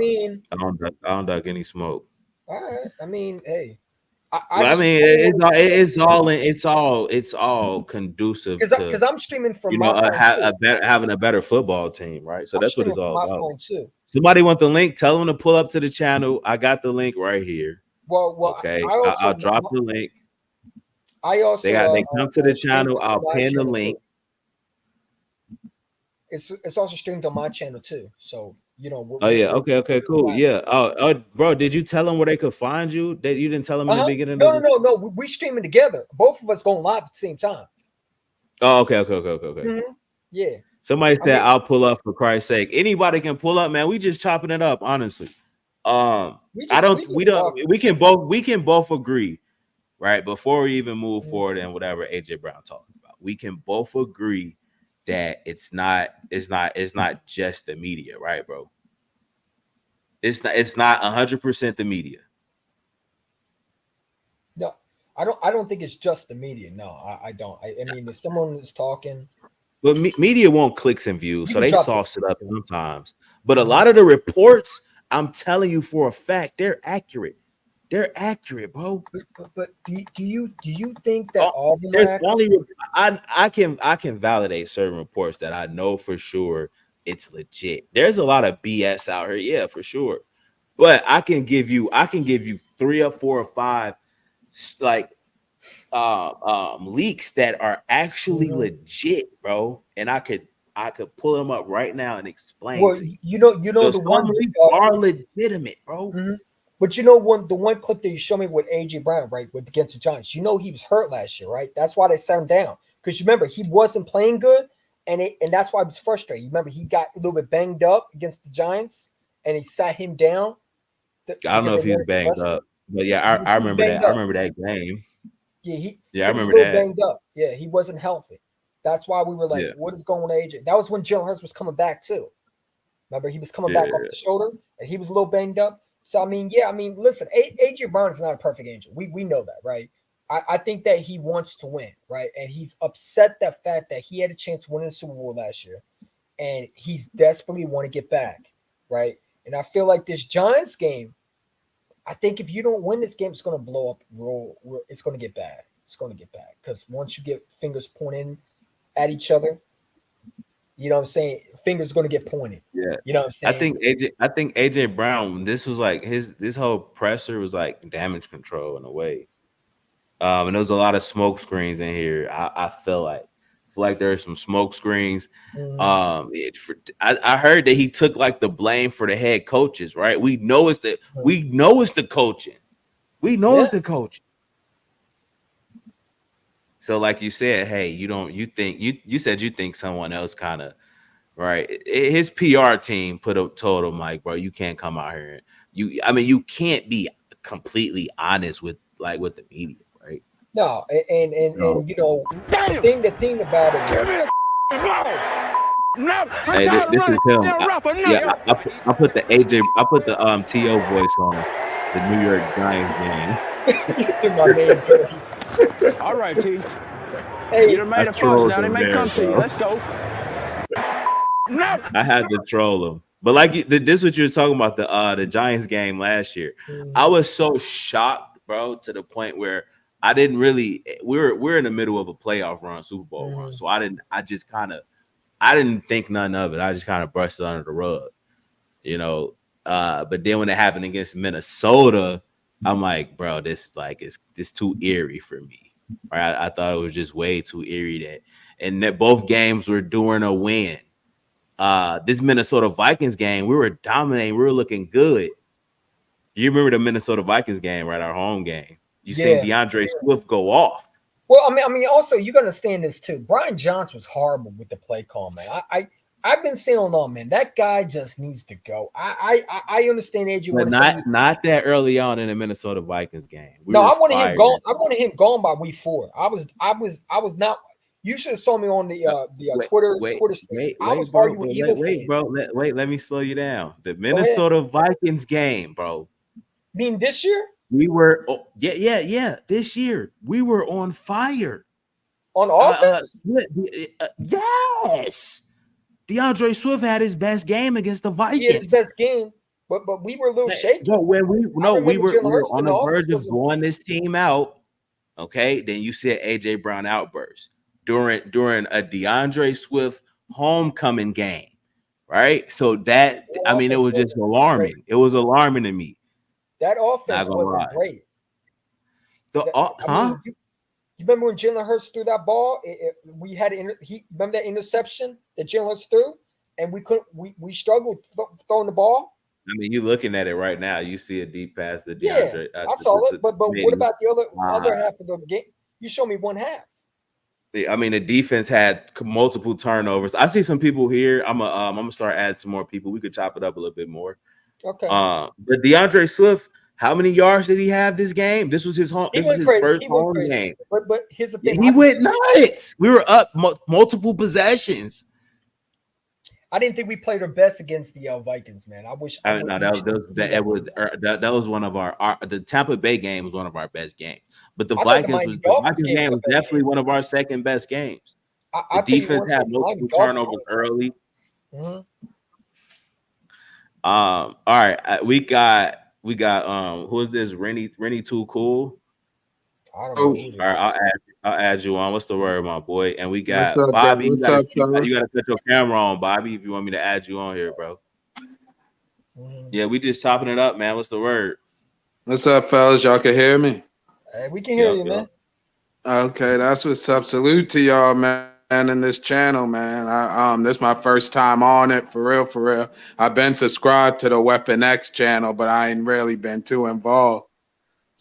don't duck any smoke. All right. I mean, hey. It's all conducive because I'm streaming from my phone having a better football team, right? So that's what it's all about. Phone too. Somebody want the link? Tell them to pull up to the channel. I got the link right here. Well, okay. I'll drop the link. They come to the channel. I'll pin the link. It's also streamed on my channel too. So Okay, cool. Yeah. Oh, bro, did you tell them where they could find you? That you didn't tell them in the beginning? No. We streaming together. Both of us going live at the same time. Oh, okay. Yeah. Somebody said I'll pull up, for Christ's sake. Anybody can pull up, man. We just chopping it up, honestly. We can both agree, right? Before we even move forward and whatever AJ Brown talking about, we can both agree that it's not just the media, right, bro? It's not 100% the media. No, I don't think it's just the media. No, I don't. I mean, if someone is talking, but media won't clicks and views, so they sauce it up sometimes. But a lot of the reports, I'm telling you for a fact, they're accurate. They're accurate, bro. But do you think that all of them are accurate? I can validate certain reports that I know for sure it's legit. There's a lot of BS out here, yeah, for sure. But I can give you 3 or 4 or 5 leaks that are actually legit, bro. And I could pull them up right now and explain. Well, you know the one leaks are legitimate, bro. Mm-hmm. But the one clip that you showed me with AJ Brown, right, against the Giants, he was hurt last year, right? That's why they sat him down. Because remember, he wasn't playing good, and that's why he was frustrated. You remember, he got a little bit banged up against the Giants, and he sat him down. I don't know if he was banged up, but yeah, I remember that. I remember that game. Yeah, I remember that. Banged up. Yeah, he wasn't healthy. That's why we were like, what is going on, AJ? That was when Jalen Hurts was coming back too. Remember, he was coming back off the shoulder, and he was a little banged up. So, listen, AJ Brown is not a perfect angel. We know that, right? I think that he wants to win, right? And he's upset that fact that he had a chance to win the Super Bowl last year, and he's desperately want to get back, right? And I feel like this Giants game, I think if you don't win this game, it's going to blow up. It's going to get bad. It's going to get bad because once you get fingers pointing at each other, you know what I'm saying? Fingers going to get pointed. Yeah, you know what I'm saying. I think AJ Brown. This was like this whole presser was like damage control in a way. And there was a lot of smoke screens in here. I feel like there are some smoke screens. I heard that he took like the blame for the head coaches. Right? We know it's the coaching. We know it's the coaching. So, like you said, hey, you said you think someone else kind of right. His PR team told him like, bro, you can't come out here. You can't be completely honest with the media. Right. No, and you know, the thing about it. Hey, this is him. I put the AJ. I put the TO voice on the New York Giants game. You took my name, Purdy. All right, T. Hey, You done made a fuss. Now they may come to you. Let's go. I had to troll him. But like this, what you were talking about the Giants game last year. I was so shocked, bro, to the point where I didn't really. We're in the middle of a playoff run, Super Bowl run, so I didn't think none of it. I just kind of brushed it under the rug, you know. But then when it happened against Minnesota, I'm like, bro, this is too eerie for me. Right? I thought it was just way too eerie that both games were during a win. This Minnesota Vikings game, we were dominating. We were looking good. You remember the Minnesota Vikings game, right? Our home game. You seen DeAndre Swift go off. Well, I mean, also you got to understand this too. Brian Johnson was horrible with the play call, man. I've been saying on, man, that guy just needs to go. I understand AJ, but not that early on in the Minnesota Vikings game. I wanted him gone. I wanted him gone by week 4. I was not. You should have saw me on the Twitter. I was arguing Eagle fan. Bro. Let me slow you down. The Minnesota Vikings game, bro. Mean this year? We were, this year we were on fire. On offense? Yes. DeAndre Swift had his best game against the Vikings. He had his best game, but we were a little shaky. No, we were on the verge of blowing this team out. Okay, then you said AJ Brown outburst during a DeAndre Swift homecoming game, right? So that it was just alarming. Great. It was alarming to me. That offense wasn't great. You remember when Jalen Hurts threw that ball? We had remember that interception that Jalen Hurts threw, and we struggled throwing the ball. I mean, you're looking at it right now. You see a deep pass to DeAndre. Yeah, I saw it. But what about the other half of the game? You show me one half. I mean, the defense had multiple turnovers. I see some people here. I'm gonna start adding some more people. We could chop it up a little bit more. Okay. But DeAndre Swift, how many yards did he have this game? This was his home. This was his first home game. But here's the thing. He went nuts. We were up multiple possessions. I didn't think we played our best against the Vikings, man. That was one of the Tampa Bay game was one of our best games. But the Vikings game was definitely one of our second best games. The defense had multiple turnovers early. Mm-hmm. All right, we got who is this? Rennie Too Cool. I don't know. All right, I'll add you on. What's the word, my boy? And we got Bobby. You gotta put your camera on, Bobby, if you want me to add you on here, bro. Yeah, we just chopping it up, man. What's the word? What's up, fellas? Y'all can hear me? Hey, we can hear you, man. Okay, that's what's up. Salute to y'all, man, in this channel, man. This is my first time on it, for real. I've been subscribed to the Weapon X channel, but I ain't really been too involved.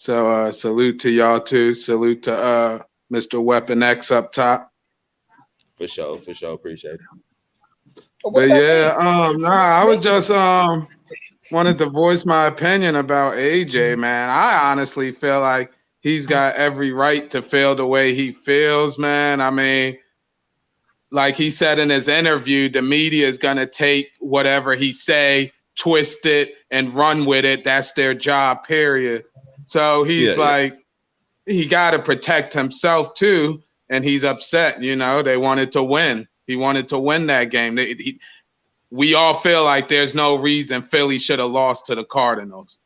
So salute to y'all too. Salute to Mr. Weapon X up top. For sure. Appreciate it. But yeah, I was just wanted to voice my opinion about AJ, man. I honestly feel like he's got every right to feel the way he feels, man. I mean, like he said in his interview, the media is gonna take whatever he say, twist it, and run with it. That's their job, period. So he's he got to protect himself too, and he's upset. You know, they wanted to win. He wanted to win that game. We all feel like there's no reason Philly should have lost to the Cardinals.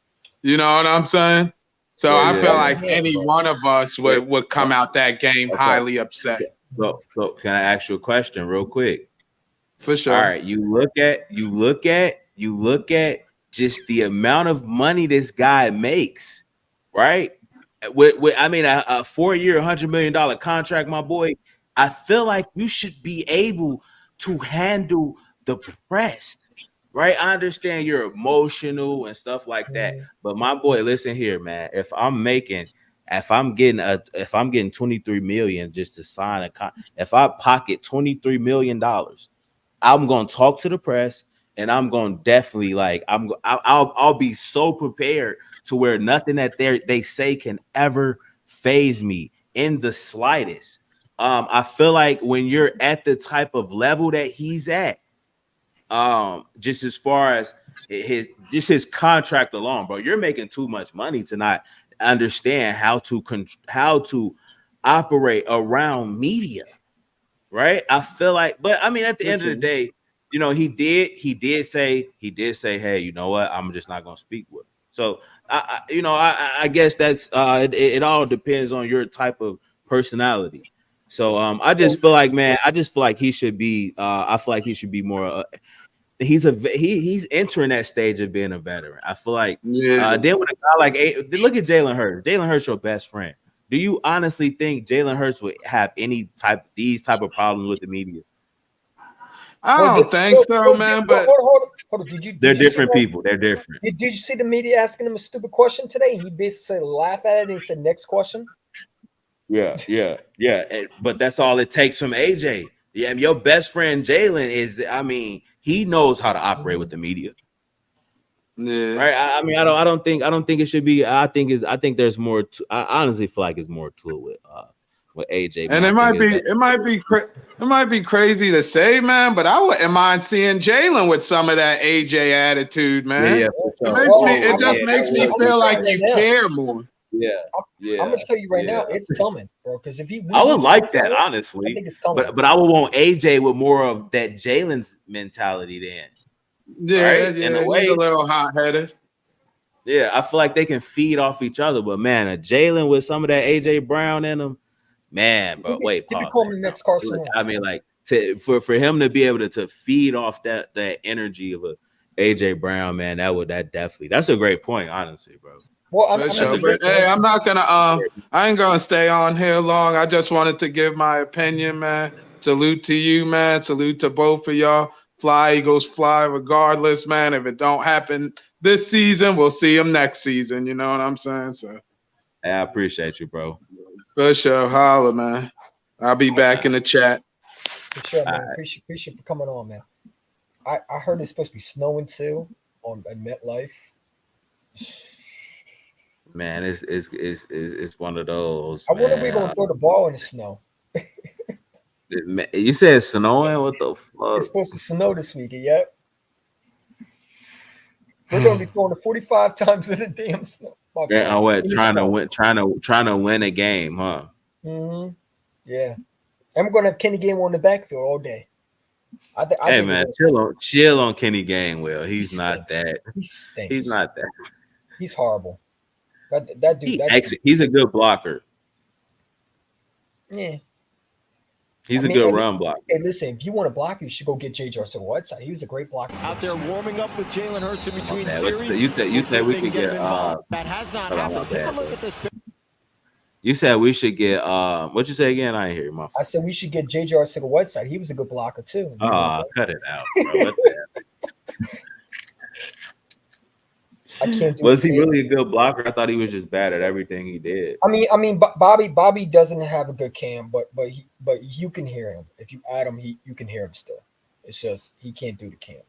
You know what I'm saying? So I feel like any one of us would come out that game highly upset. So can I ask you a question real quick? For sure. All right, you look at just the amount of money this guy makes, right? With I mean, a 4-year, $100 million contract, my boy. I feel like you should be able to handle the press, right? I understand you're emotional and stuff like that, but my boy, listen here, man. If I'm getting 23 million just to sign if I pocket $23 million, I'm gonna talk to the press, and I'm gonna definitely I'll be so prepared to where nothing that they say can ever phase me in the slightest. I feel like when you're at the type of level that he's at, just as far as his contract alone, bro, you're making too much money to not understand how to operate around media, right? I feel like, but I mean, at the end of the day, you know, he did say, hey, you know what? I'm just not gonna speak with him. So I guess that's it all depends on your type of personality. So I just feel like, man, he should be I feel like he should be more he's entering that stage of being a veteran. I feel like then with a guy like look at Jalen Hurts. Jalen Hurts your best friend. Do you honestly think Jalen Hurts would have these type of problems with the media? I don't think so, man. But hold on. They're different people. They're different. Did you see the media asking him a stupid question today? He basically laughed at it and he said, "Next question." Yeah. But that's all it takes from AJ. Yeah, your best friend Jalen he knows how to operate with the media. Yeah. Right. I mean, I don't think it should be. I think there's more. I honestly feel like it's more to it with AJ. And it might be crazy to say, man, but I wouldn't mind seeing Jalen with some of that AJ attitude, man. Yeah. It just makes me feel like you care more. Yeah. I'm gonna tell you right now, it's coming, bro. Because if I would like that, honestly. I think it's coming. But I would want AJ with more of that Jalen's mentality then. Yeah, right? In a way, he's a little hot-headed. Yeah, I feel like they can feed off each other, but man, a Jalen with some of that AJ Brown in him, man. But wait, he become the next Carson Wentz. I mean, like for him to be able to feed off that energy of a AJ Brown, man, that's a great point, honestly, bro. Well, I'm not gonna I ain't gonna stay on here long. I just wanted to give my opinion, man. Salute to you, man. Salute to both of y'all. Fly Eagles fly regardless, man. If it don't happen this season, we'll see them next season. You know what I'm saying? So I appreciate you, bro. For sure. Holla, man. I'll be back in the chat. For sure, man. Appreciate for coming on, man. I heard it's supposed to be snowing too on MetLife. Man, it's one of those. I wonder if we're gonna throw the ball in the snow. You said snowing? What the fuck? It's supposed to snow this weekend, yep. We're gonna be throwing it 45 times in the damn snow. Trying to win a game, huh? Mm-hmm. Yeah. And we're gonna have Kenny Gainwell on the backfield all day. Hey man, chill on Kenny Gainwell. He's not that. He stinks. He's not that. He's horrible. That dude. He's a good blocker. Yeah. He's a good run blocker. Hey, listen, if you want to block, you should go get J.J. Arcega-Whiteside. He was a great blocker. Out there warming up with Jalen Hurts in between series. You said we could get that has not happened. Take a look at this. You said we should get what you say again? I didn't hear you. I said we should get J.J. Arcega-Whiteside. He was a good blocker too. Cut it out, bro. What the hell? I can't do Was he really a good blocker? I thought he was just bad at everything he did. I mean, Bobby doesn't have a good cam, but you can hear him. If you add him, you can hear him still. It's just he can't do the cam.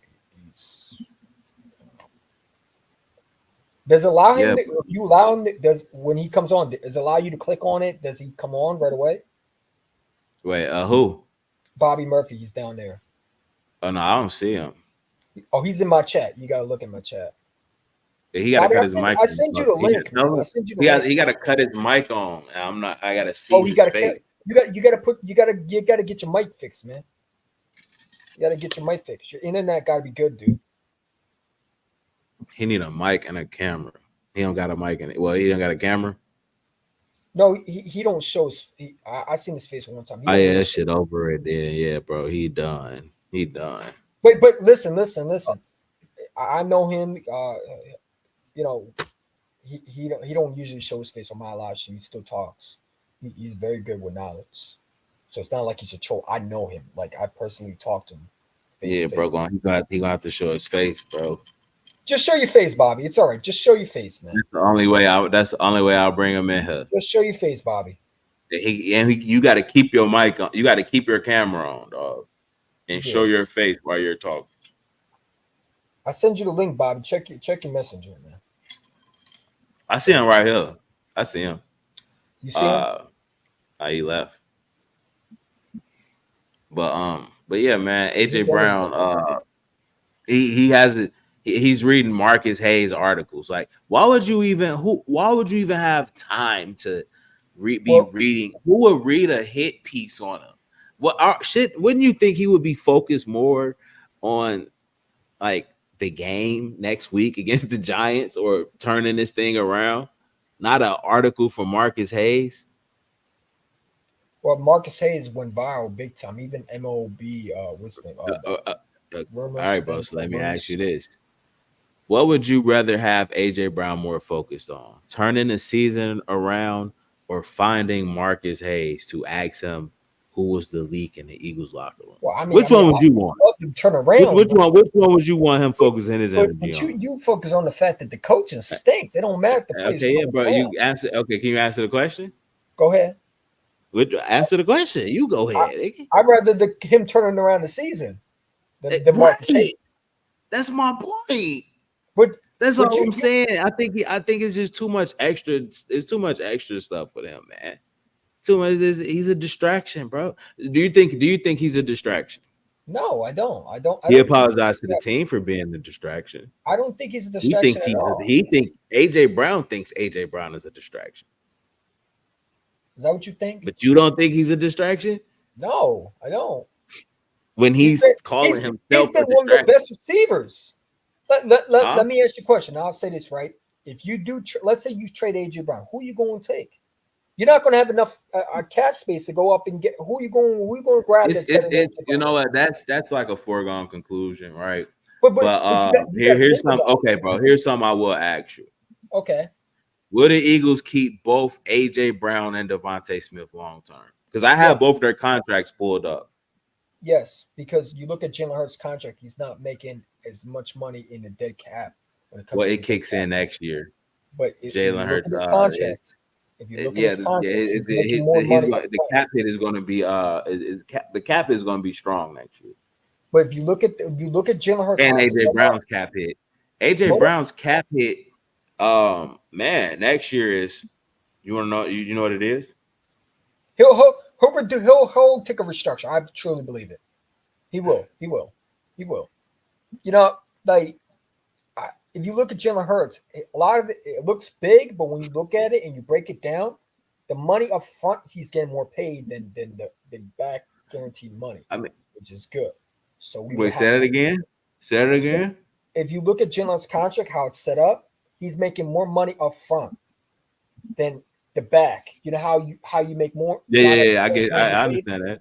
Does it allow him? If you allow him, when he comes on, does it allow you to click on it? Does he come on right away? Wait, who? Bobby Murphy. He's down there. Oh no, I don't see him. Oh, he's in my chat. You gotta look at my chat. He got to Bobby, cut his mic. I send you the link, man. I send you the link. He got to cut his mic on. I got to see Oh, his face. You got to get your mic fixed, man. You got to get your mic fixed. Your internet got to be good, dude. He need a mic and a camera. He don't got a mic in it. Well, he don't got a camera. No, he don't show his. I seen his face one time. Oh yeah, that shit over it. Yeah, bro. He done. But listen. I know him. You know, he don't usually show his face on my live stream. He still talks. He's very good with knowledge. So it's not like he's a troll. I know him. Like I personally talked to him. Yeah, bro. He gonna have to show his face, bro. Just show your face, Bobby. It's all right. Just show your face, man. That's the only way I'll bring him in here. Just show your face, Bobby. You got to keep your mic on. You got to keep your camera on, dog, and show your face while you're talking. I send you the link, Bobby. Check your messenger, man. I see him right here. I see him. You see him? He left. But yeah, man. AJ Brown. He has it. He's reading Marcus Hayes articles. Like, why would you even have time to reading? Who would read a hit piece on him? Wouldn't you think he would be focused more on like the game next week against the Giants or turning this thing around? Not an article from Marcus Hayes. Well, Marcus Hayes went viral big time. Even MOB, what's the name? All right, bro. So let me ask you this. What would you rather have AJ Brown more focused on? Turning the season around or finding Marcus Hayes to ask him who was the leak in the Eagles locker room? Well, which one would you want? Turn around. Which one would you want him focusing his energy on? You focus on the fact that the coaching stinks. It don't matter if the players. Okay, yeah, bro. You answer. Okay, can you answer the question? Go ahead. Answer the question. You go ahead. I'd rather him turning around the season than Marcus Hayes. That's my point. But that's all I'm saying. I think it's just too much extra. It's too much extra stuff for him, man. Too much. He's a distraction, bro. Do you think he's a distraction? No, I don't. He apologized to the team for being a distraction. I don't think he's a distraction. He thinks AJ Brown thinks AJ Brown is a distraction. Is that what you think? But you don't think he's a distraction? No, I don't. When he's calling himself he's been one of the best receivers. Let me ask you a question. I'll say this right. If you do, let's say you trade AJ Brown, who are you going to take? You're not going to have enough cap space to go up and get. Who are you going to grab? You know what? That's like a foregone conclusion, right? But here's something. Okay, bro. Here's something I will ask you. Okay. Will the Eagles keep both AJ Brown and Devonta Smith long term? Because I have both their contracts pulled up. Yes, because you look at Jalen Hurts' contract, he's not making as much money in the dead cap when it comes. Well, it kicks in next year. But Jalen Hurts' contract. If you look at his contract, the cap hit is going to be the cap is going to be strong next year. But if you look at Jalen Hurts and AJ Brown's cap hit, Brown's cap hit, man, next year is you want to know you know what it is? He'll take a restructure. I truly believe it. He will. You know, like if you look at Jalen Hurts, a lot of it looks big, but when you look at it and you break it down, the money up front he's getting more paid than the back guaranteed money. I mean, which is good. So say that again. Say it again. If you look at Jalen Hurts' contract, how it's set up, he's making more money up front than the back. You know how you make more. Yeah. I understand that.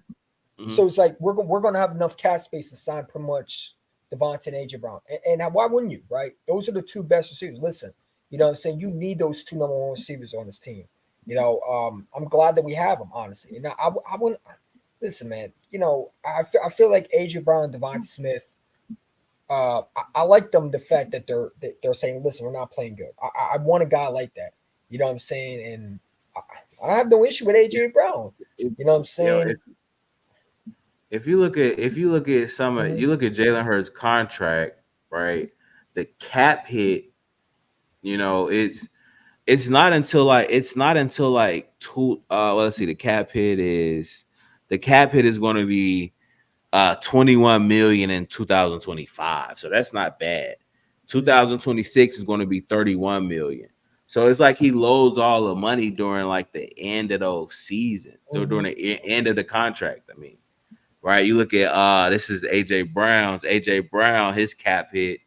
Mm-hmm. So it's like we're going to have enough cap space to sign pretty much Devonta and AJ Brown. And why wouldn't you, right? Those are the two best receivers. Listen, you know what I'm saying? You need those two number one receivers on this team. You know, I'm glad that we have them, honestly. And I wouldn't listen, man. You know, I feel like AJ Brown and Devonta Smith. I like them the fact that they're saying, listen, we're not playing good. I want a guy like that. You know what I'm saying? And I have no issue with AJ Brown. You know what I'm saying? You know, if you look at some of you look at Jalen Hurts' contract, right? The cap hit, you know, it's not until like two. Let's see, the cap hit is going to be $21 million in 2025. So that's not bad. 2026 is going to be 31 million. So it's like he loads all the money during like the end of those season, during the end of the contract. I mean, right? You look at this is AJ Brown's. AJ Brown, his cap hit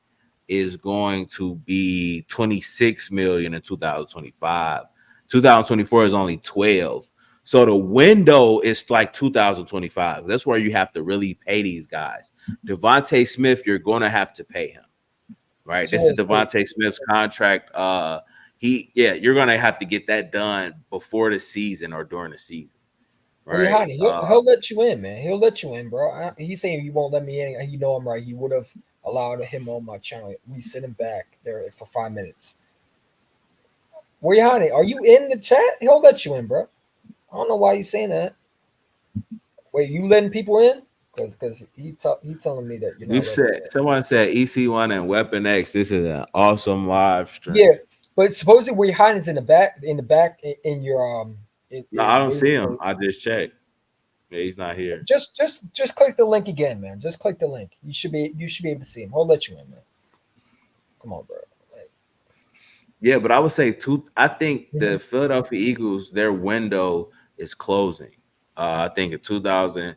is going to be 26 million in 2025. 2024 is only 12. So the window is like 2025. That's where you have to really pay these guys. Devonta Smith, you're going to have to pay him, right? This is Devonta Smith's contract. You're going to have to get that done before the season or during the season. Right. Honey, he'll let you in, man. He'll let you in, bro. He's saying you won't let me in. You know I'm right. He would have allowed him on my channel. We sitting back there for 5 minutes. Honey, are you in the chat? He'll let you in, bro. I don't know why he's saying that. Wait, you letting people in? Because he telling me that you said someone said EC1 and Weapon X. This is an awesome live stream. Yeah, but supposedly Honey's in the back in your No, I don't see him. I just checked. Yeah, he's not here. Just click the link again, man. Just click the link. You should be able to see him. He'll let you in, man. Come on, bro. Yeah, but I would say I think the Philadelphia Eagles, their window is closing. I think in 2000,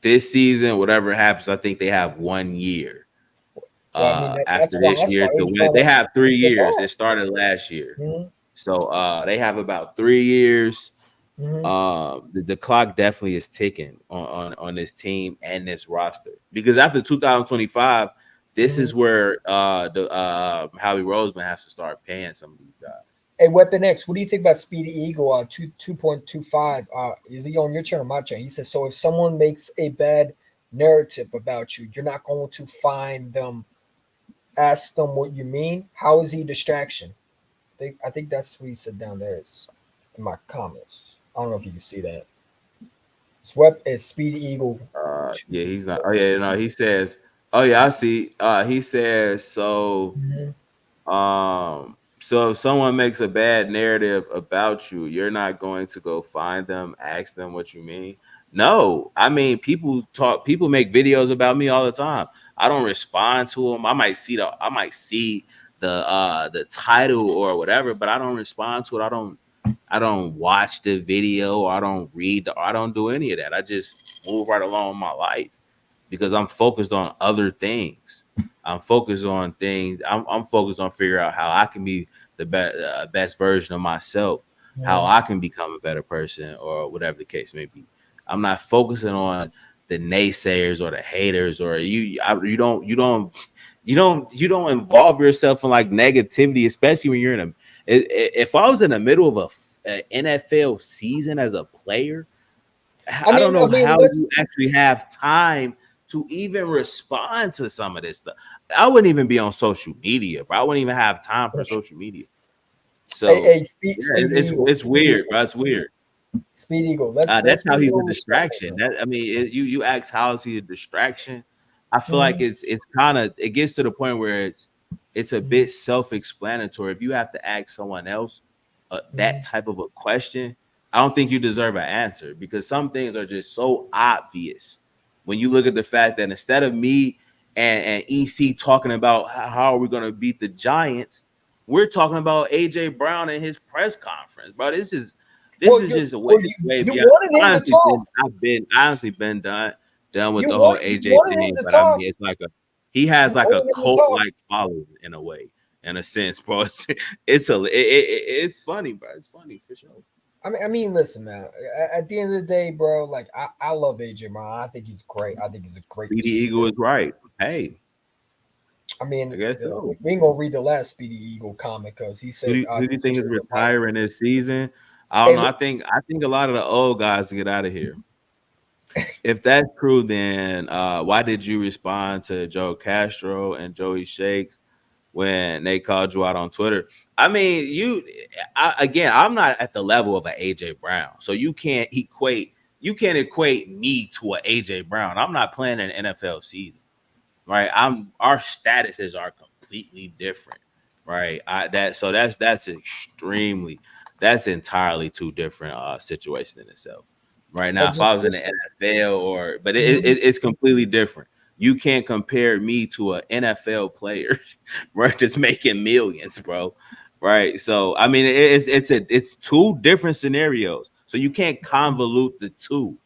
this season, whatever happens, I think they have 1 year. After this year to win, they have 3 years. It started last year. So they have about 3 years. The clock definitely is ticking on this team and this roster, because after 2025, this is where Howie Roseman has to start paying some of these guys. Hey, Weapon X, what do you think about Speedy Eagle 2.25? Is he on your channel or my channel? He says, so if someone makes a bad narrative about you, you're not going to find them, ask them what you mean. How is he distraction? I think that's what he said down there is in my comments. I don't know if you can see that. It's Speedy Eagle. Yeah, he's not. Oh yeah, no, he says. Oh yeah, I see. He says so. So if someone makes a bad narrative about you, you're not going to go find them, ask them what you mean. No, I mean people make videos about me all the time. I don't respond to them. I might see the title or whatever, but I don't respond to it. I don't watch the video, or I don't read I don't do any of that. I just move right along with my life because I'm focused on other things. I'm focused on things. I'm focused on figuring out how I can be the best version of myself, how I can become a better person, or whatever the case may be. I'm not focusing on the naysayers or the haters, or you don't involve yourself in like negativity, especially when you're if I was in the middle of a NFL season as a player, I don't know how you actually have time to even respond to some of this stuff. I wouldn't even be on social media, bro. I wouldn't even have time for social media. So it's weird, bro. It's weird. Speed Eagle. That's how he's a distraction. You ask how is he a distraction? I feel like it gets to the point where it's a bit self-explanatory. If you have to ask someone else that type of a question, I don't think you deserve an answer, because some things are just so obvious. When you look at the fact that instead of me and EC talking about how are we going to beat the Giants, we're talking about AJ Brown and his press conference, bro. This is just a way beyond. I've honestly been done with the whole AJ thing, but I mean, it's like he has like a cult like following in a way, in a sense, bro. It's funny, bro. It's funny for sure. I mean, listen, man. At the end of the day, bro, like I love AJ Brown. I think he's great. I think he's a great. Speedy Eagle is right. Hey, I mean, we ain't gonna read the last Speedy Eagle comic because he said, "Who do you think is retiring this season?" I don't know. I think a lot of the old guys get out of here. If that's true, then why did you respond to Joe Castro and Joey Shakes when they called you out on Twitter? I mean, I'm not at the level of an AJ Brown, so you can't equate me to an AJ Brown. I'm not playing an NFL season, right? Our statuses are completely different, right? That's entirely two different situations in itself. Right now, if I was in the NFL, it's completely different. you can't compare me to an NFL player, right? Just making millions, bro. Right. So I mean, it's two different scenarios. So you can't convolute the two.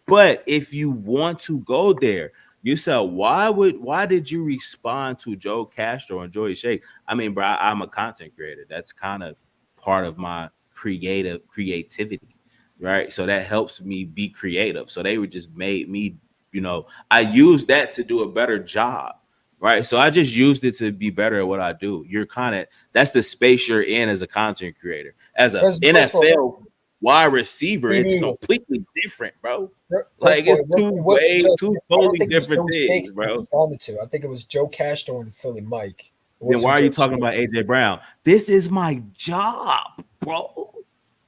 But if you want to go there, you said why did you respond to Joe Castro and Joey Shake? I mean, bro, I'm a content creator. That's kind of part of my creativity, right? So that helps me be creative. So they would just made me, I used that to do a better job. Right. So I just used it to be better at what I do. That's the space you're in as a content creator. As a NFL wide receiver, it's completely different, bro. Like it's two totally different things, bro. I think it was Joe Castro and Philly Mike. Then why are you talking about AJ Brown? This is my job, bro.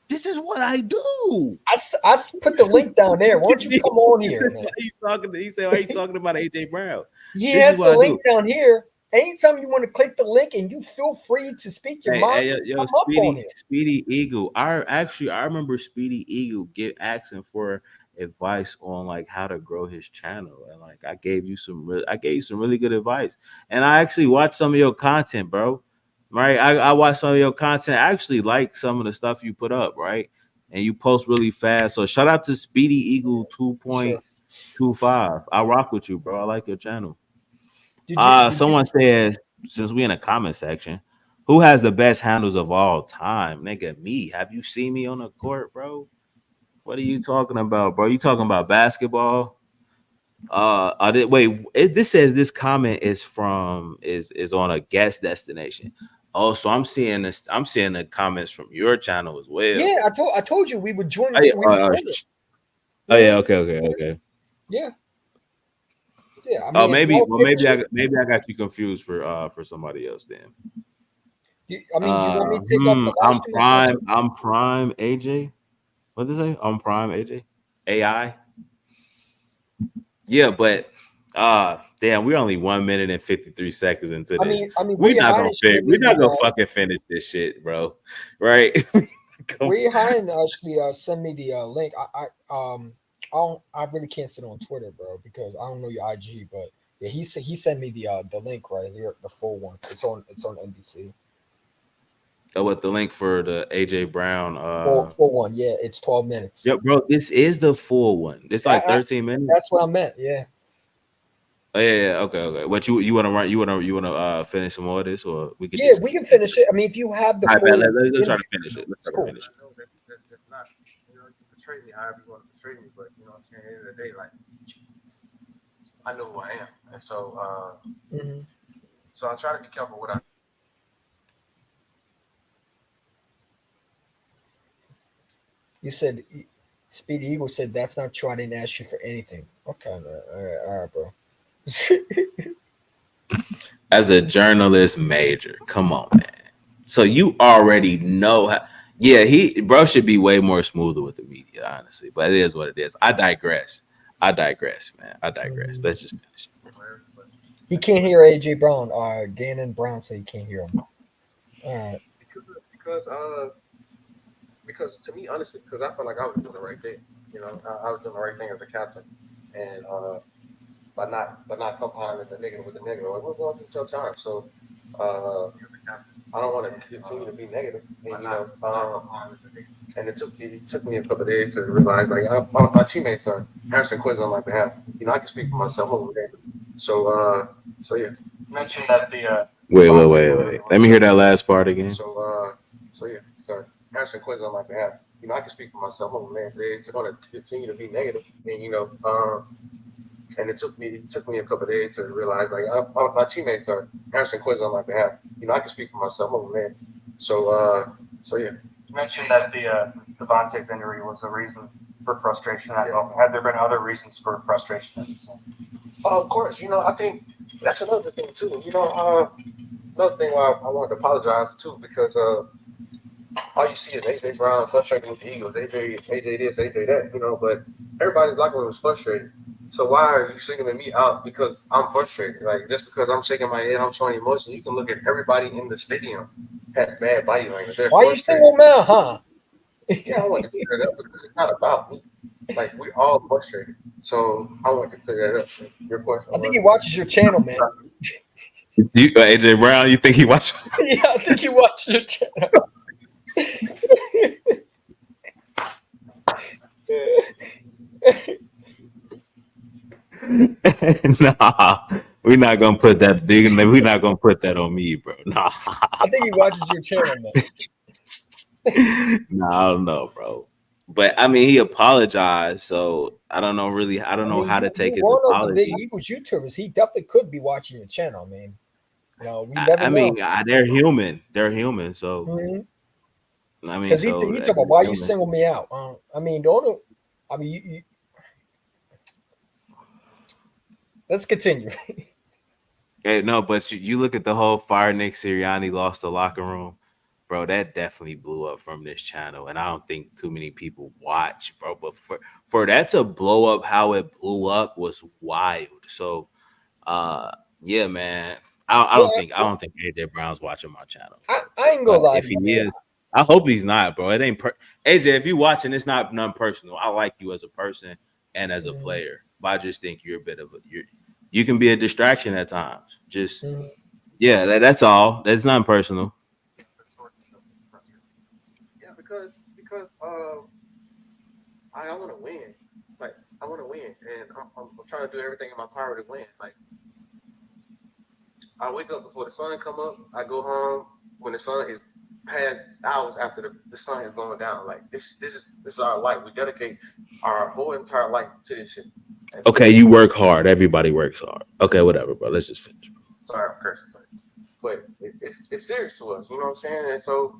This is what I do. I put the link down there. Why don't you come on here? He said, why are you talking about AJ Brown? He has the link down here. Anytime you want to click the link and you feel free to speak your mind, come up on it. Speedy Eagle. I remember Speedy Eagle asking for advice on like how to grow his channel, and like I gave you some really good advice. And I actually watched some of your content, bro. Right, I watched some of your content. I actually like some of the stuff you put up, right? And you post really fast. So shout out to Speedy Eagle 2.25. I rock with you, bro. I like your channel. Someone says, since we in a comment section, who has the best handles of all time? Nigga, me. Have you seen me on the court, bro? What are you talking about, bro? You talking about basketball? This says this comment is on a guest destination. Oh, so I'm seeing this. I'm seeing the comments from your channel as well. Yeah, I told you we would join. Yeah. Okay. Yeah. Yeah. I mean, maybe I got you confused for somebody else then. You want me to take off the last I'm prime AJ. What did they say? I'm prime AJ. AI. Yeah, but damn, we're only 1 minute and 53 seconds into this. We're not gonna fucking finish this shit, bro. Right? Ray Hine actually send me the link. I really can't sit on Twitter, bro, because I don't know your IG, but yeah, he sent me the link right here, the full one. It's on NBC. Oh, what the link for the AJ Brown? Full one, yeah, it's 12 minutes. Yeah, bro, this is the full one. It's like 13 minutes. That's what I meant. Yeah. Oh yeah. Okay. What you want to run? You want to finish some more of this, or we can? Yeah, we can finish it. I mean, if you have the. Right, let's try to finish it. Let's try to finish it. That's not, you portray me however you want to portray me, but you know what I'm saying. At the end of the day, like I know who I am, and so so I try to be careful what I. You said, Speedy Eagle said, that's not true. I didn't ask you for anything. Okay, all right, bro. As a journalist major, come on, man. So you already know how. Yeah, bro should be way more smoother with the media, honestly. But it is what it is. I digress, man. Let's just finish it. He can't hear AJ Brown. Gannon Brown said he can't hear him. All right. Because to me, honestly, because I felt like I was doing the right thing. You know, I was doing the right thing as a captain, and by not compounding the negative with the negative. Like, we're going through tough times, so I don't want to continue to be negative. And and it took me a couple of days to realize, like, my teammates are answering questions on my behalf. You know, I can speak for myself over there. So yeah. You mentioned that the wait. Let me hear that last part again. So yeah. Sorry. Answering questions on my behalf. You know, I can speak for myself. Oh man, they're going to continue to be negative, and and it took me a couple of days to realize, like, my teammates are answering questions on my behalf. You know, I can speak for myself. Oh man, so yeah. You mentioned that the Devonta's injury was a reason for frustration. Had there been other reasons for frustration? Of course, I think that's another thing too. Another thing why I wanted to apologize too, because all you see is AJ Brown frustrated with the Eagles, AJ this, AJ that, but everybody's locker room is frustrated. So why are you singling me out because I'm frustrated? Like, just because I'm shaking my head, I'm showing emotion. You can look at everybody in the stadium has bad body language. Why are you singling me out, huh? Yeah, I want to clear that up because it's not about me. Like we all frustrated. So I want to clear that up. Your question I think was. he watches your channel, man. You, AJ Brown, you think he watched? Yeah, I think he watches your channel. Nah, we're not gonna put that. We're not gonna put that on me, bro. Nah, I think he watches your channel, man. nah, I don't know, bro. But I mean, he apologized, so I don't know. Really, I don't know how to take his One of the big apology. Eagles YouTubers. He definitely could be watching your channel, man. You know, we never I know. mean, they're human. They're human. So I mean, Because he so talk about why you human. single me out. I mean, don't. I mean, you let's continue. Hey, no, but you look at the whole fire Nick Sirianni lost the locker room, bro. That definitely blew up from this channel, and I don't think too many people watch, bro. But for that to blow up how it blew up was wild. So, yeah, man. I don't think AJ Brown's watching my channel. I ain't gonna But lie if to he you, man. is, I hope he's not, bro. It ain't AJ. If you watching, it's not none personal. I like you as a person and as a player, but I just think you're a bit of you can be a distraction at times. Just yeah, that's all. That's not personal. Yeah, because I want to win. Like I want to win, and I'm trying to do everything in my power to win. Like I wake up before the sun come up. I go home when the sun is past hours after the sun is going down. Like this is our life. We dedicate our whole entire life to this shit. And Okay, you work hard. Everybody works hard. Okay, whatever, bro. Let's just finish. sorry, I'm cursing, but it's serious to us. You know what I'm saying? And so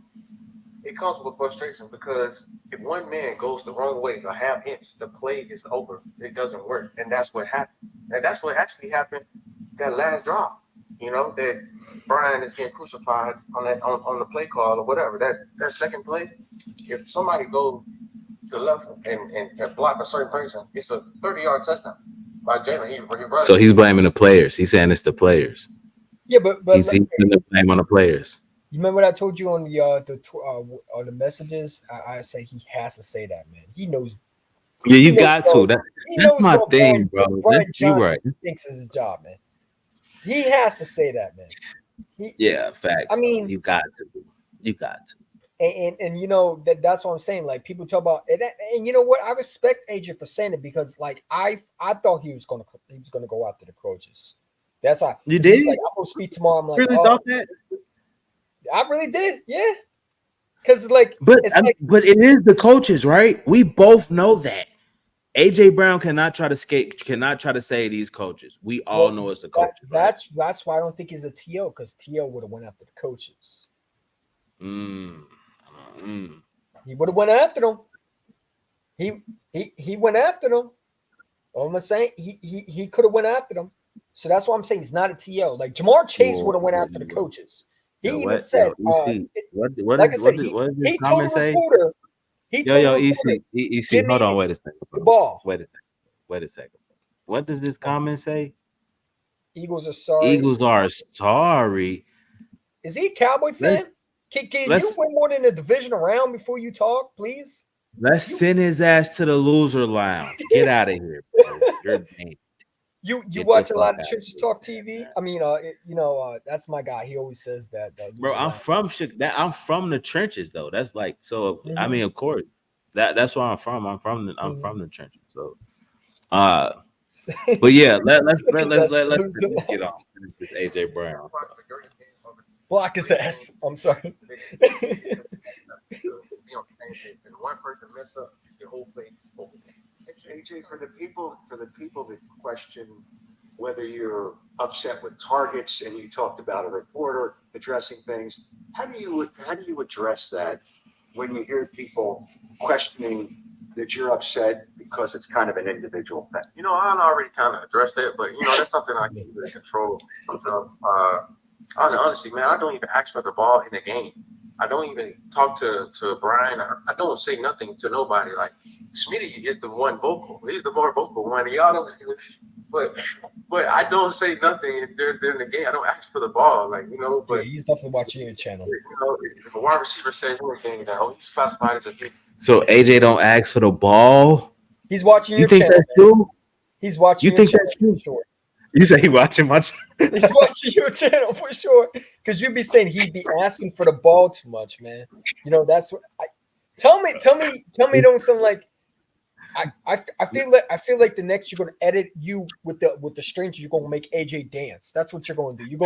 it comes with frustration because if one man goes the wrong way, a half inch, the play is over. It doesn't work, and that's what happens. And that's what actually happened that last drop. You know that Brian is getting crucified on that on the play call or whatever. That second play, if somebody goes to the left and block a certain person, it's a 30-yard touchdown by Jalen. So he's blaming the players. He's saying it's the players. Yeah, but he's putting the blame on the players. You remember what I told you on the messages? I say he has to say that, man. He knows. Yeah, you got to. That's my thing, bro. Brian You right. thinks it's his job, man. He has to say that, man. Yeah, facts. I mean, you got to. You got to. And you know that's what I'm saying. Like people talk about it, and you know what? I respect AJ for saying it because like I thought he was gonna go after the coaches. That's why you did. Like, I'm gonna speak tomorrow. I'm like, really thought that. I really did, yeah. Because like, but it is the coaches, right? We both know that. AJ Brown cannot try to say these coaches. We all know it's the coaches. That's why I don't think he's a TO because TO would have went after the coaches. He would have went after them. He went after them. All I'm saying, he could have went after them. So that's why I'm saying he's not a TO. Like Jamar Chase would have went after the coaches. He even said, what did this comment say? EC, hold on, wait a second. The ball. Wait a second. What does this comment say? Eagles are sorry. Eagles are sorry. Is he a Cowboy fan? Can you win more than a divisional round before you talk, please? Let's send his ass to the loser lounge. Get out of here, bro. You're damn. You watch a lot of Trenches Talk TV. I mean, that's my guy. He always says that. Bro, I'm from the trenches though. That's like so. I mean, of course, that's where I'm from. I'm from the trenches. So, but yeah, let's get on this AJ Brown. Block his ass. I'm sorry. One person mess up, the whole thing is over. AJ, for the people that question whether you're upset with targets, and you talked about a reporter addressing things, how do you address that when you hear people questioning that you're upset because it's kind of an individual thing? You know, I already kind of addressed that, but you know that's something I can really control. Honestly, man, I don't even ask for the ball in the game. I don't even talk to Brian. I don't say nothing to nobody. Like Smitty is the one vocal. He's the more vocal one. Y'all don't. But I don't say nothing during the game. I don't ask for the ball. Like But yeah, he's definitely watching your channel. If a wide receiver says anything, he's classified as a big. So AJ don't ask for the ball. He's watching You your think channel. that's true? He's watching You your think channel that's true? for sure. You say he watching my channel? He's watching your channel for sure. Because you'd be saying he'd be asking for the ball too much, man. You know, that's what tell me it don't sound like I feel like the next you're gonna edit you with the stranger, you're gonna make AJ dance. That's what you're gonna do. You're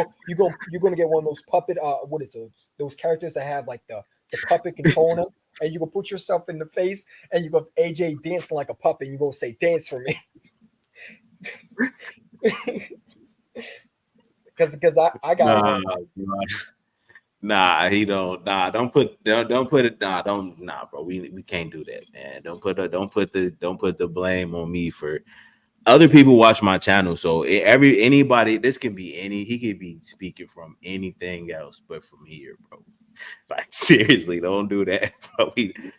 gonna get one of those puppet what is those characters that have like the puppet controlling them, and you gonna put yourself in the face and you go AJ dancing like a puppet, and you're gonna say dance for me. Because I got Nah, he don't. Nah, don't put it. Nah, bro. We can't do that, man. Don't put the blame on me for other people watch my channel. So anybody, this can be he could be speaking from anything else but from here, bro. Like seriously, don't do that, bro. He could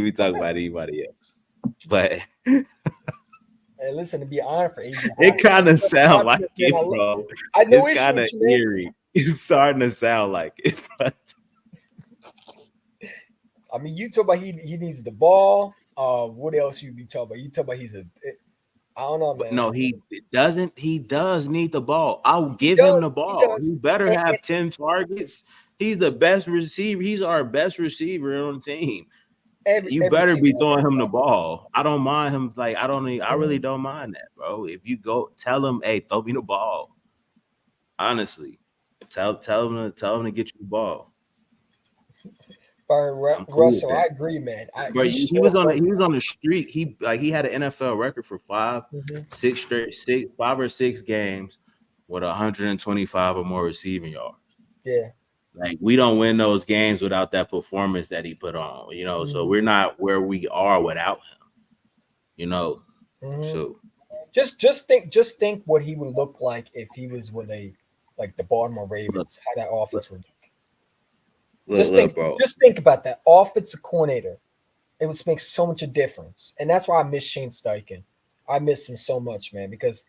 be talking about anybody else. But hey, listen, to be honest, for AJ, it kind of sound like it, bro. I know it's kind of eerie. It's starting to sound like it. I mean, you talk about he needs the ball. What else you be talking about? You talk about I don't know, man. No, he doesn't. He does need the ball. I'll give him the ball. He better have 10 targets. He's the best receiver. He's our best receiver on the team. You better be throwing him the ball. I don't mind him. Like I really don't mind that, bro. If you go tell him, hey, throw me the ball. Honestly, tell him to get you the ball. Russell, I agree, man. He was on the street. He had an NFL record for 5 or 6 games with 125 or more receiving yards. Yeah. Like we don't win those games without that performance that he put on, you know. So we're not where we are without him, you know. So just think what he would look like if he was with the Baltimore Ravens, how that offense would look. Just think about that offensive coordinator. It would make so much a difference, and that's why I miss Shane Steichen. I miss him so much, man, because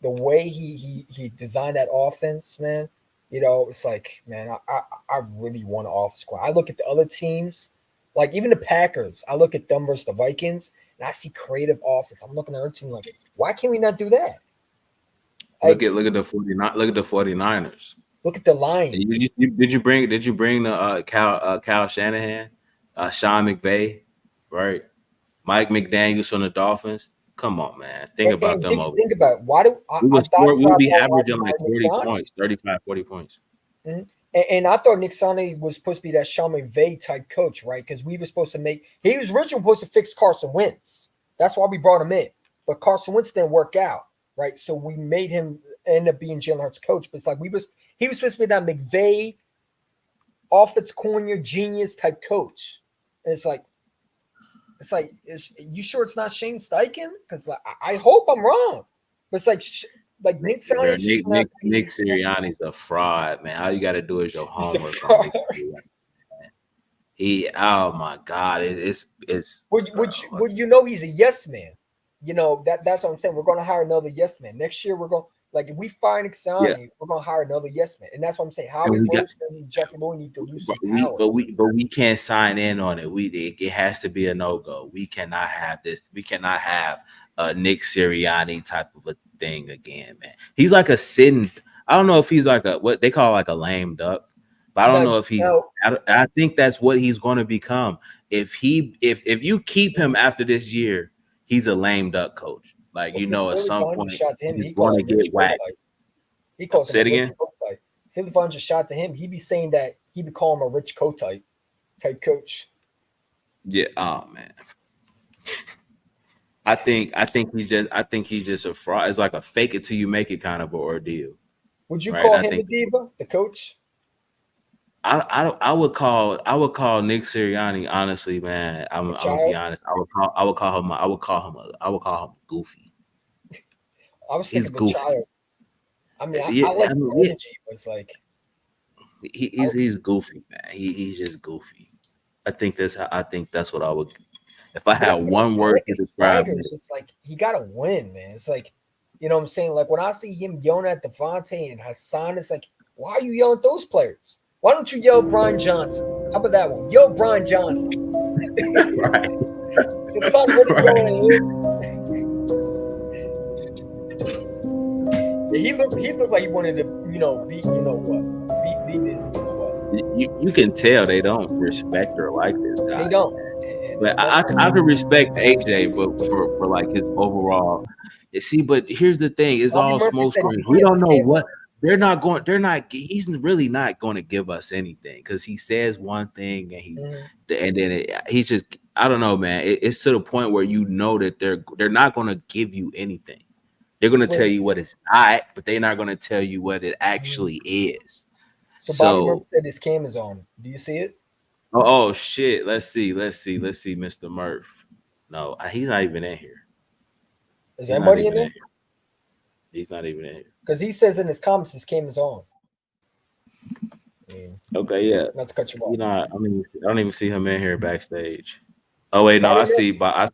the way he designed that offense, man. You know, it's like, man, I really want an offense squad. I look at the other teams, like even the Packers. I look at them versus the Vikings, and I see creative offense. I'm looking at our team like, why can't we not do that? Look at the 49. Look at the 49ers. Look at the Lions. Did you bring the Kyle Shanahan, Sean McVay, right? Mike McDaniels from the Dolphins. Come on, man. Think about them over. Think about it. Why do we'll be averaging like 40 points. Mm-hmm. And I thought Nick Sirianni was supposed to be that Sean McVay type coach, right? Because we were supposed to he was originally supposed to fix Carson Wentz. That's why we brought him in. But Carson Wentz didn't work out, right? So we made him end up being Jalen Hurts' coach. But it's like he was supposed to be that McVay offense corner genius type coach. And it's like, you sure it's not Shane Steichen? Because I hope I'm wrong. But it's like Nick Sirianni. Nick Sirianni's a fraud, man. All you got to do is your homework. Oh my God, it's. Would you know he's a yes man? You know that's what I'm saying. We're going to hire another yes man next year. We're going if we fire Nick Sirianni, we're going to hire another yes man, and that's what I'm saying. Howie Roseman, Jeffrey Moore need to lose some power. But we can't sign in on it. It has to be a no-go. We cannot have this. We cannot have a Nick Sirianni type of a thing again, man. He's like a sitting. I don't know if he's like what they call like a lame duck, but I don't know if he's. I think that's what he's going to become. If you keep him after this year, he's a lame duck coach. Like, you know, at some point, he's going to get whacked. He calls Say it again. If Philip Vaughn just shot to him, he'd be saying that he'd be calling him a rich coat type coach. Yeah. Oh man. I think he's just a fraud. It's like a fake it till you make it kind of an ordeal. Would you call him a diva, the coach? I would call Nick Sirianni, honestly, man. I'm gonna be honest. I would call him goofy. I was thinking the child. I mean, I like the energy. It's like he's goofy, man. He's just goofy. I think that's what I would. If I had one word to describe it, it's like he got to win, man. It's like, you know what I'm saying? Like when I see him yelling at Devonta and Hassan, it's like, why are you yelling at those players? Why don't you yell Brian Johnson? How about that one? Yo, Brian Johnson. Right. His son really yelling at him. He looked like he wanted to, be this, You can tell they don't respect or like this guy. They don't. But I could respect AJ, but for like his overall, see. But here's the thing: it's all smoke screen. We don't know what they're not going. They're not. He's really not going to give us anything because he says one thing and then he's just. I don't know, man. It's to the point where you know that they're not going to give you anything. They're going to tell you what it's not, but they're not going to tell you what it actually is. So Bobby Murphy said his cam is on. Do you see it? Oh shit! Let's see, Mr. Murph. No, he's not even in here. Is anybody in there? He's not even in here. Because he says in his comments his cam is on. Okay, yeah. Not to cut you off. I don't even see him in here backstage. Oh wait, no, I see. Well,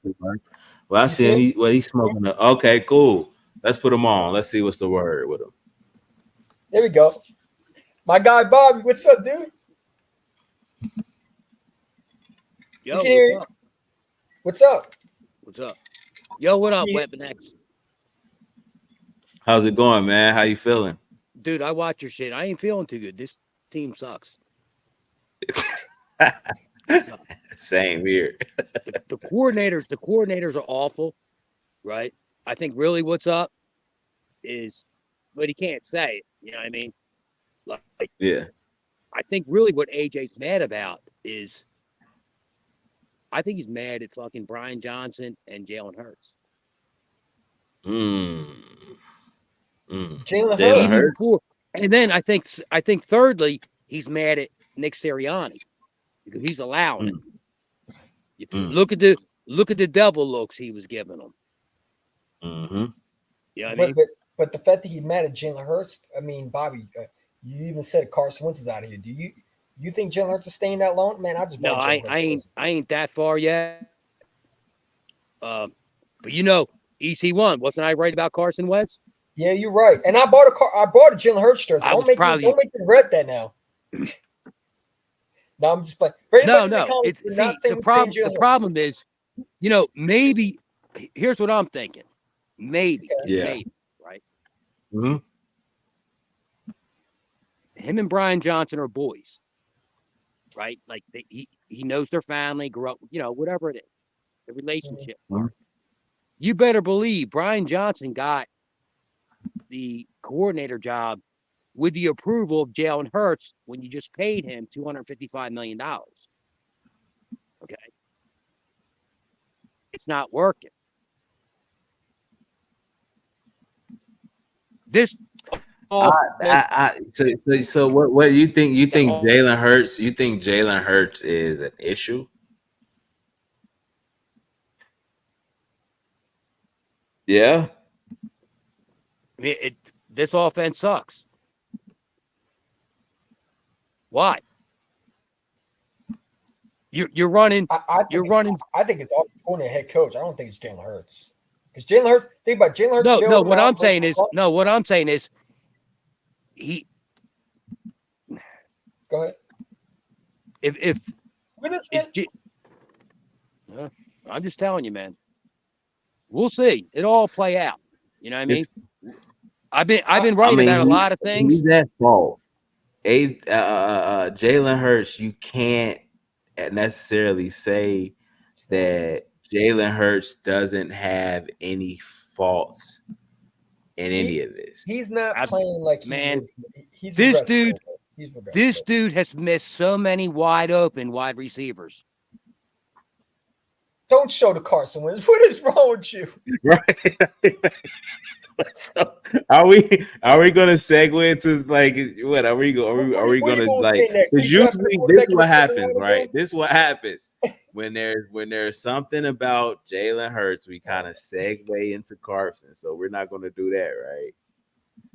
I see him. He's smoking. Okay, cool. Let's put him on. Let's see what's the word with him. There we go. My guy Bobby, what's up, dude? Yo, what's up? What's up? What's up? Yo, what up, Weapon X? How's it going, man? How you feeling? Dude, I watch your shit. I ain't feeling too good. This team sucks. Same here. the coordinators are awful, right? I think really what's up is, but he can't say it. You know what I mean? Like, yeah. I think really what AJ's mad about is, I think he's mad at fucking Brian Johnson and Jalen Hurts. Jalen Hurts. And then I think thirdly, he's mad at Nick Sirianni because he's allowing it. If you look at the devil looks he was giving them. Mm-hmm. Yeah, you know but the fact that he's mad at Jalen Hurts, I mean, Bobby, you even said Carson Wentz is out of here. Do you think Jalen Hurts is staying that long? Man, I ain't that far yet. But EC1, wasn't I right about Carson Wentz? Yeah, you're right. And I bought a Jalen Hurts shirt. So don't make me regret that now. No, I'm just playing. No. The problem is, maybe here's what I'm thinking. Maybe, right? Mm-hmm. Him and Brian Johnson are boys, right? Like he knows their family, grew up, whatever it is, the relationship. Mm-hmm. You better believe Brian Johnson got the coordinator job with the approval of Jalen Hurts when you just paid him $255 million. Okay. It's not working. This so what do you think? You think Jalen Hurts? You think Jalen Hurts is an issue? Yeah. This offense sucks. Why? You're running. I think it's offensive coordinator, head coach. I don't think it's Jalen Hurts. Because Jalen Hurts. Think about Jalen Hurts. No. What I'm saying is, he. Go ahead. If I'm just telling you, man. We'll see. It'll all play out. You know what I mean? I've been writing about a lot of things. He's at fault. Jalen Hurts, you can't necessarily say that Jalen Hurts doesn't have any faults in any of this. He's not playing like this dude has missed so many wide open wide receivers. Don't show the Carson Wentz. What is wrong with you? Right. So, are we gonna segue into like what? Are we gonna like? Because usually this is what happens, right? This is what happens when there's something about Jalen Hurts. We kind of segue into Carson, so we're not gonna do that, right?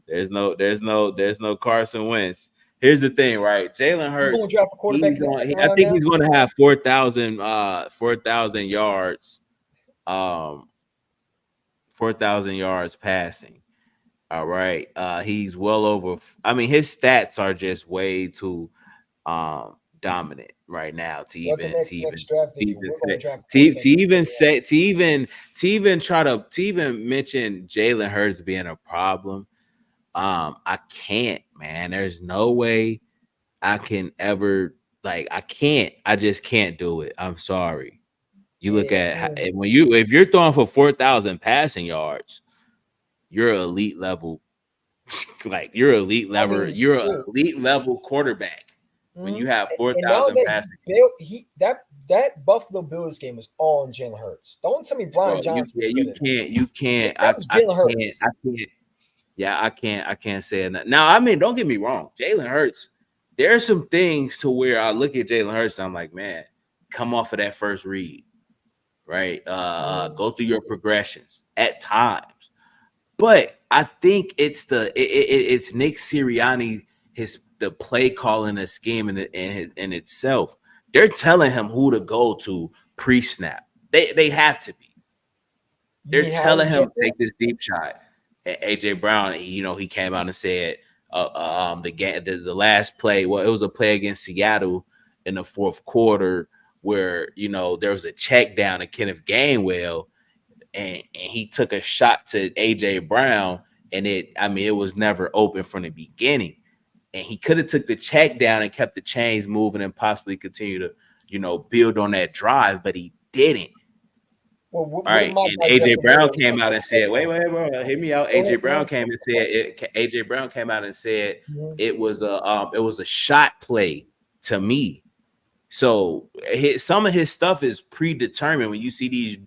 There's no Carson Wentz. Here's the thing, right? Jalen Hurts. I think he's going to have 4,000 yards, 4,000 yards passing. All right. He's well over. I mean, his stats are just way too dominant right now to even mention Jalen Hurts being a problem. I can't, man. There's no way I can ever I can't. I just can't do it. I'm sorry. You look at if you're throwing for 4,000 passing yards, you're elite level. You're elite level. You're an elite level quarterback when you have 4,000 passing. That Buffalo Bills game was all on Jalen Hurts. Don't tell me Brian Johnson. You can't. I can't. Yeah, I can't say it. Now, I mean, don't get me wrong. Jalen Hurts, there's some things to where I look at Jalen Hurts and I'm like, man, come off of that first read, right? Go through your progressions at times. But I think it's it's Nick Sirianni, the play calling, the scheme in itself. They're telling him who to go to pre-snap. They have to be. They're telling him take this deep shot. AJ Brown, he came out and said the last play. Well, it was a play against Seattle in the fourth quarter where there was a check down to Kenneth Gainwell, and he took a shot to AJ Brown, and it was never open from the beginning. And he could have took the check down and kept the chains moving and possibly continue to build on that drive, but he didn't. Well, all right, and AJ Brown came out and said, "Wait, hear me out." AJ Brown came and said, "AJ Brown came out and said it was a shot play to me." So some of his stuff is predetermined. When you see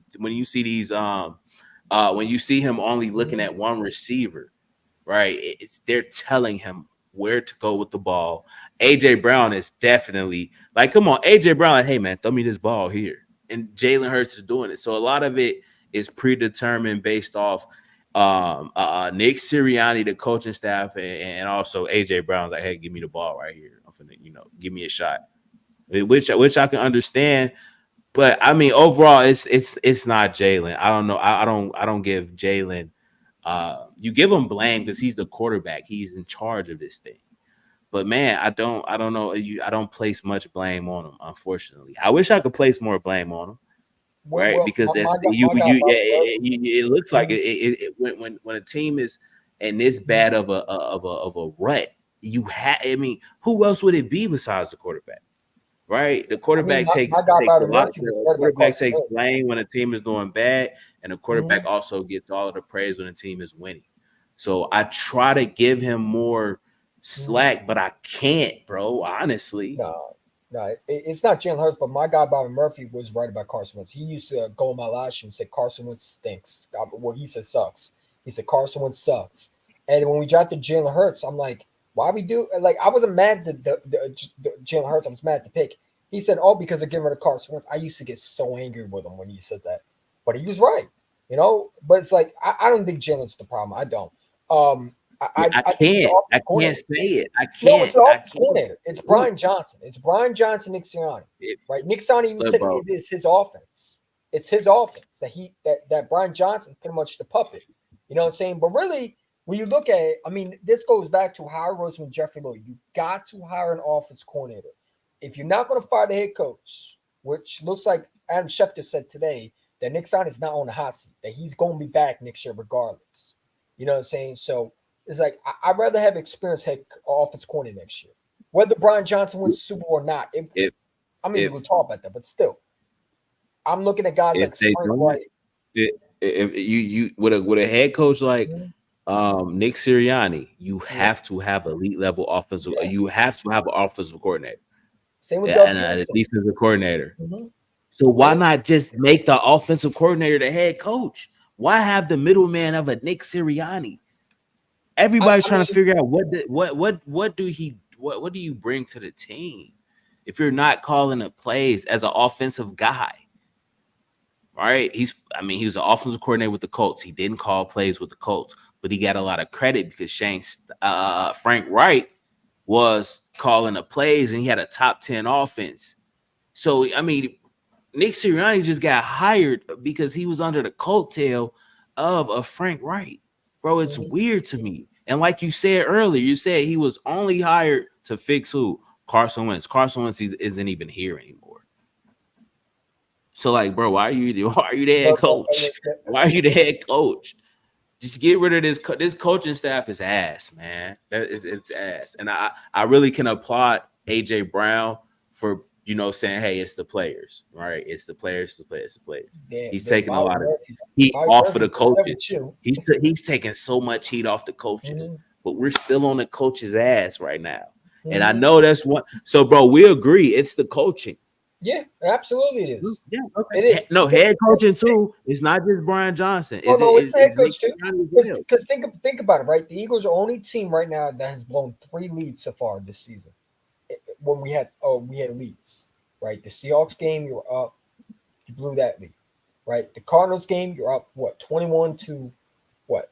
him only looking at one receiver, right? They're telling him where to go with the ball. AJ Brown is definitely come on, AJ Brown, hey man, throw me this ball here. And Jalen Hurts is doing it. So a lot of it is predetermined based off Nick Sirianni, the coaching staff, and also AJ Brown's like, hey, give me the ball right here. I'm finna, give me a shot. Which I can understand. But I mean, overall, it's not Jalen. I don't know. I don't give Jalen you give him blame because he's the quarterback. He's in charge of this thing. But man, I don't know. I don't place much blame on him, unfortunately. I wish I could place more blame on him, right? Because it looks like when a team is in this bad of a rut, who else would it be besides the quarterback, right? The quarterback takes a lot. The quarterback takes blame when a team is doing bad, and the quarterback also gets all of the praise when the team is winning. So I try to give him more slack, but I can't, bro. Honestly, no, it's not Jalen Hurts, but my guy Bobby Murphy was right about Carson Wentz. He used to go on my last show and say Carson Wentz stinks. Well, he said sucks. He said Carson Wentz sucks. And when we drafted Jalen Hurts, I'm like, why we do I wasn't mad at the Jalen Hurts. I was mad at the pick. He said, oh, because they're getting rid of Carson Wentz. I used to get so angry with him when he said that, but he was right, But it's like I don't think Jalen's the problem. I don't. I can't say it. I can't. No, it's the offensive coordinator. It's Brian Johnson. It's Brian Johnson, Nick Sirianni. Right? Nick Sirianni even said it is his offense. It's his offense that Brian Johnson pretty much the puppet. You know what I'm saying? But really, when you look at it, I mean, this goes back to Howie Roseman, Jeffrey Lowe. You got to hire an offense coordinator. If you're not going to fire the head coach, which looks like Adam Schefter said today that Nick Sirianni is not on the hot seat, that he's going to be back next year regardless. You know what I'm saying? So it's like I'd rather have experienced head offense coordinator next year. Whether Brian Johnson wins the Super Bowl or not, we'll talk about that, but still. I'm looking at guys like Frank Wright. If you with a head coach like Nick Sirianni, you have to have elite level offensive. Yeah. You have to have an offensive coordinator. Same with and a defensive coordinator. Mm-hmm. So why not just make the offensive coordinator the head coach? Why have the middleman of a Nick Sirianni? Everybody's trying to figure out what do you bring to the team if you're not calling the plays as an offensive guy? Right? He was an offensive coordinator with the Colts. He didn't call plays with the Colts, but he got a lot of credit because Frank Wright was calling the plays and he had a top 10 offense. So, I mean, Nick Sirianni just got hired because he was under the coattail of a Frank Wright. Bro, it's weird to me. And like you said earlier, you said he was only hired to fix who? Carson Wentz. Carson Wentz isn't even here anymore. So, like, bro, why are you the head coach? Why are you the head coach? Just get rid of this coaching staff is ass, man. It's ass. And I really can applaud AJ Brown for saying, hey, it's the players, right? It's the players. He's taking a lot of heat off of the coaches. He's taking so much heat off the coaches, but we're still on the coach's ass right now. And I know that's what. So, bro, we agree. It's the coaching. Yeah, absolutely it is. Yeah, okay. It is. No, head coaching too. It's not just Brian Johnson. It's head coach too. Because think about it, right? The Eagles are the only team right now that has blown 3 leads so far this season. When we had leads, right? The Seahawks game, you were up, you blew that lead, right? The Cardinals game, you're up 21 to what?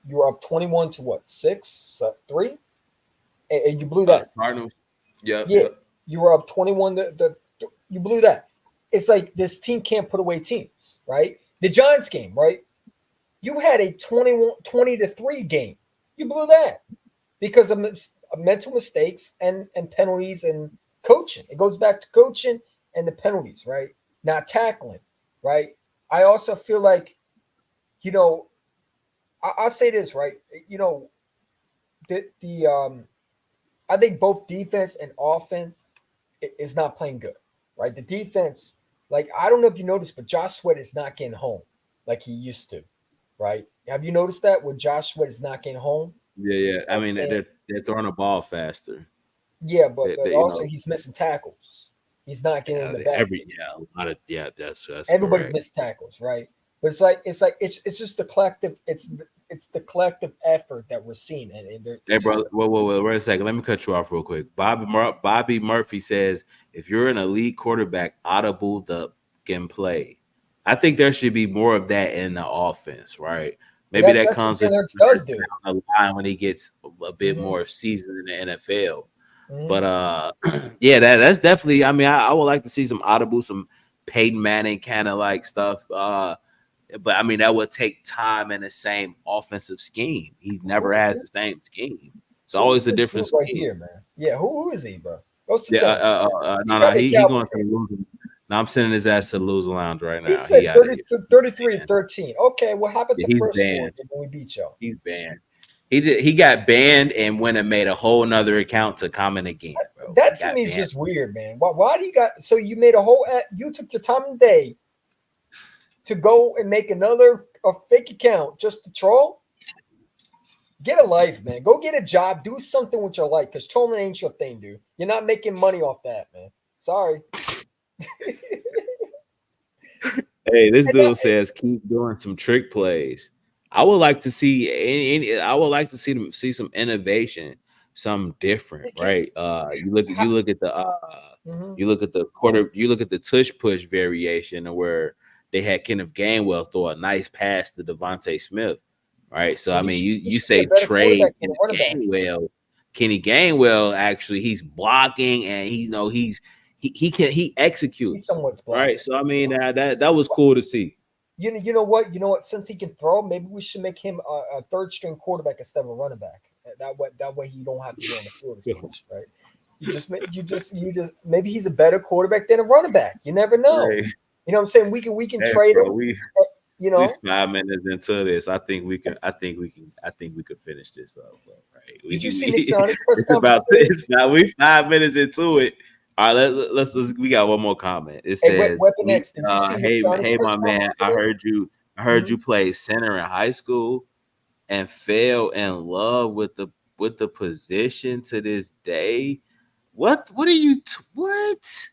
You were up 21 to what? 3, and you blew that. Cardinals. Yeah. You were up 21 you blew that. It's like this team can't put away teams, right? The Giants game, right? You had a 20-3 game. You blew that because of mental mistakes and penalties and coaching. It goes back to coaching and the penalties, right? Not tackling, right? I also feel like, I'll say this, right? I think both defense and offense is not playing good, right? The defense, like, I don't know if you noticed, but Josh Sweat is not getting home like he used to, right? Have you noticed that when Josh Sweat is not getting home? Yeah. I mean, they're throwing the ball faster. Yeah, but also he's missing tackles. He's not getting in the back. That's everybody's correct. missed tackles, right? But it's just the collective. It's the collective effort that we're seeing. Hey, bro, wait a second. Let me cut you off real quick. Bobby Murphy says, if you're an elite quarterback, audible can play. I think there should be more of that in the offense, right? Maybe that comes with the line when he gets a bit more seasoned in the NFL. But that's definitely. I mean, I would like to see some audible, some Peyton Manning kind of like stuff. But I mean, that would take time in the same offensive scheme. He never has the same scheme. It's always a different scheme. Right here, man. Yeah, who is he, bro? No, he going to the loser. No, I'm sending his ass to the loser lounge right now. He said 33-13. Okay, well, how about the first one when we beat y'all? He's banned. He got banned and went and made a whole nother account to comment again. Bro. That to me is just weird, man. Why do you got? So you made you took your time and day to go and make a fake account just to troll? Get a life, man. Go get a job. Do something with your life, because trolling ain't your thing, dude. You're not making money off that, man. Sorry. Hey, this dude says keep doing some trick plays. I would like to see see some innovation, something different, right? You look at the tush push variation where they had Kenneth Gainwell throw a nice pass to Devonta Smith, right? So I mean, you say trade Kenny Gainwell actually he's blocking and he executes, right? So I mean that was cool to see. You know what? Since he can throw, maybe we should make him a third string quarterback instead of a running back. That way he don't have to go on the field as much, right? You just maybe he's a better quarterback than a running back. You never know. Right. You know what I'm saying? We can trade him. We 5 minutes into this. I think we could finish this up, bro. Right? Did you see Nick Sirianni's press conference? We 5 minutes into it. All right, let's. We got one more comment. It says, "Hey, my man, I heard you play center in high school and fell in love with the position to this day. What are you? What?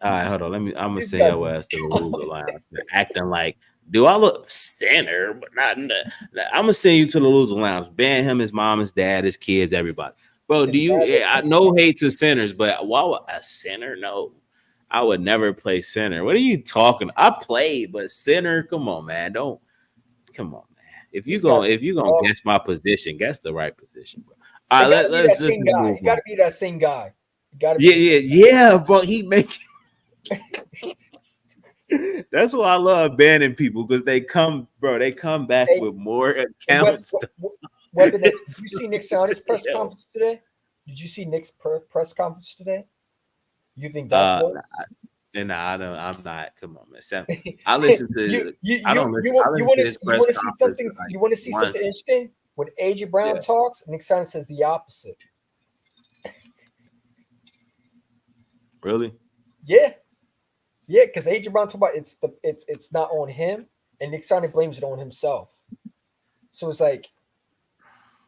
All right, hold on. I'm gonna send your ass to the loser lounge. Acting like, do I look center? But not. I'm gonna send you to the loser lounge. Ban him, his mom, his dad, his kids, everybody." Bro, I no hate to centers, but why would a center? No, I would never play center. What are you talking? I played, but center, come on, man. Come on, man. If you gonna guess my position, guess the right position, bro. All right, let's just you gotta be that same guy. Yeah, bro. He make that's why I love banning people, because they come back with more accounts. Did you see Nick Sirianni's press conference today? Did you see Nick's press conference today? You think that's what? And I don't. I'm not. Come on, man. Sam, I listen to. you I don't listen. I you listen want to to his press see conference something? like You want to see once. something interesting? When AJ Brown Yeah. talks, Nick Sirianni says the opposite. Really? Yeah, because AJ Brown talk about it's not on him, and Nick Sirianni blames it on himself. So it's like,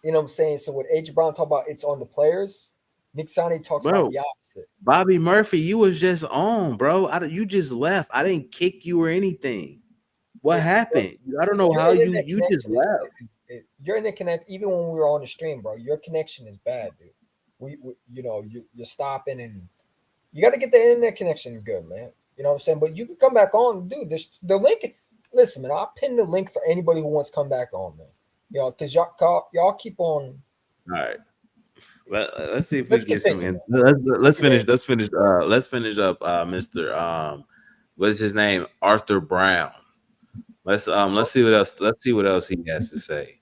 you know what I'm saying? So when AJ Brown talk about it's on the players, Nick Sirianni talks about Bro, the opposite. Bobby Murphy, you was just on, bro. You just left. I didn't kick you or anything. What happened? I don't know Your how you internet just connection left. your internet connect. Even when we were on the stream, bro, your connection is bad, dude. We you know, you're stopping, and you got to get the internet connection good, man. You know what I'm saying? But you can come back on, dude. The link. Listen, man, I'll pin the link for anybody who wants to come back on, man. You know, because y'all keep on. All right. Let's see if Let's we get some. continue. Let's finish. Let's finish. Let's finish up, Mr. What's his name? Arthur Brown. Let's see what else. Let's see what else he has to say.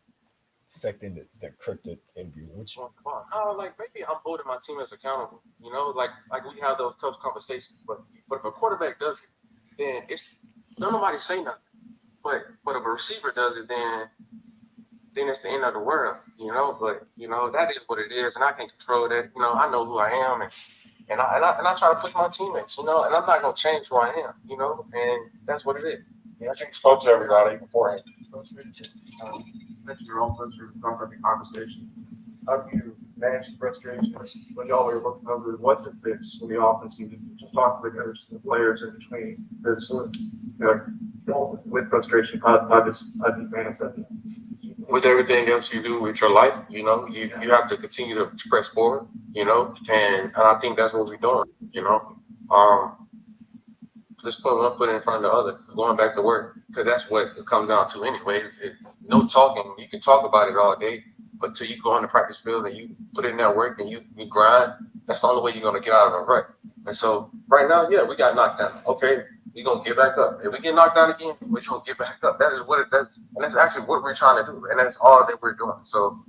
Second, the cryptid interview. Which Come on. No, like maybe I'm holding my teammates accountable. You know, like we have those tough conversations. But if a quarterback does it, then don't nobody say nothing. But if a receiver does it, then it's the end of the world. You know. But you know that is what it is, and I can control that. You know, I know who I am, and I try to push my teammates. You know, and I'm not gonna change who I am. You know, and that's what it is. Yeah, I think spoke to everybody beforehand. That's your own the conversation. How do you manage frustration when y'all are looking over what's the fix when the offense and just talk to the players in between? There's with frustration, how do you manage that? With everything else you do with your life, you know, you have to continue to press forward, you know, and I think that's what we're doing, you know. Just put one foot in front of the other, going back to work, because that's what it comes down to anyway. No talking, you can talk about it all day, but till you go on the practice field and you put in that work and you grind, that's the only way you're going to get out of a rut. And so right now, yeah, we got knocked down. Okay, we're going to get back up. If we get knocked down again, we're going to get back up. That is what and that's actually what we're trying to do, and that's all that we're doing. So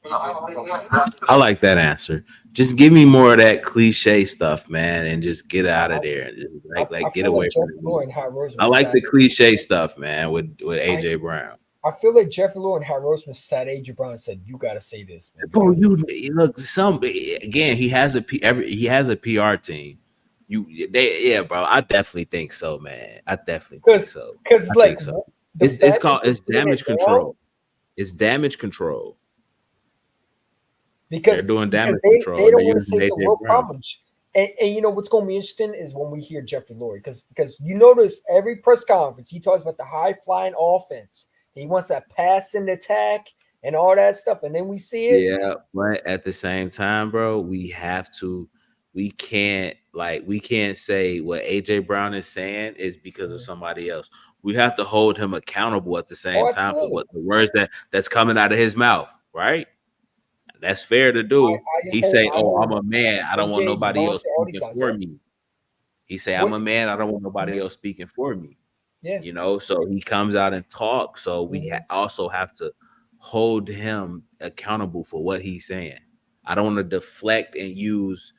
I like that answer. Just give me more of that cliche stuff, man, and just get out of there and just get away from it. I like the cliche stuff, man, with AJ Brown. I feel like Jeffrey Lurie and Howard Roseman sat AJ Brown and said, "You got to say this, man." Bro, you look. He has a PR team. Bro. I definitely think so, man. I definitely think so. Because like so. It's damage control. It's damage control. Because they're doing damage control. They don't want to say the real problem. And you know what's going to be interesting is when we hear Jeffrey Lurie, because you notice every press conference he talks about the high flying offense. He wants that passing attack and all that stuff, and then we see it. Yeah, but at the same time, bro, we can't say what AJ Brown is saying is because of somebody else. We have to hold him accountable at the same time for what the words that's coming out of his mouth, right? That's fair to do. He say, "Oh, I'm a man. I don't want nobody else speaking for me." He say, "I'm a man. I don't want nobody else speaking for me." Yeah, you know. So he comes out and talks. So we also have to hold him accountable for what he's saying. I don't want to deflect and use,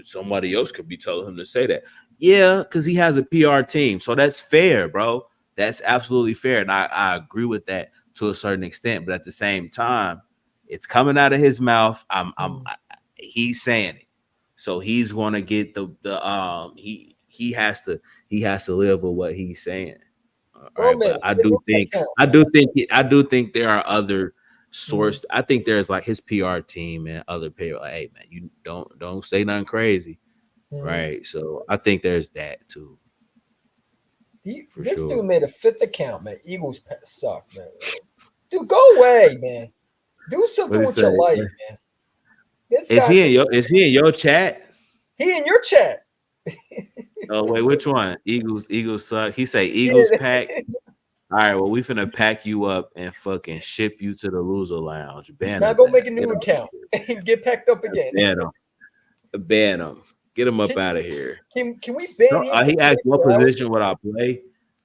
somebody else could be telling him to say that. Yeah, because he has a PR team. So that's fair, bro. That's absolutely fair. And I agree with that to a certain extent. But at the same time, it's coming out of his mouth. He's saying it. So he's going to get he has to live with what he's saying. All right, but I do think there are other sources. I think there's like his PR team and other people. Like, hey man, you don't say nothing crazy, right? So I think there's that too. This dude made a 5th account, man. Eagles suck, man. Dude, go away, man. Do something with your life, man. Is he in your chat? He in your chat. Oh wait, which one? Eagles suck. He say Eagles pack. All right, well we finna pack you up and fucking ship you to the loser lounge. Now go make a new account and get packed up again. Ban him. Get him up out of here. Can we ban him? He asked what position would I play.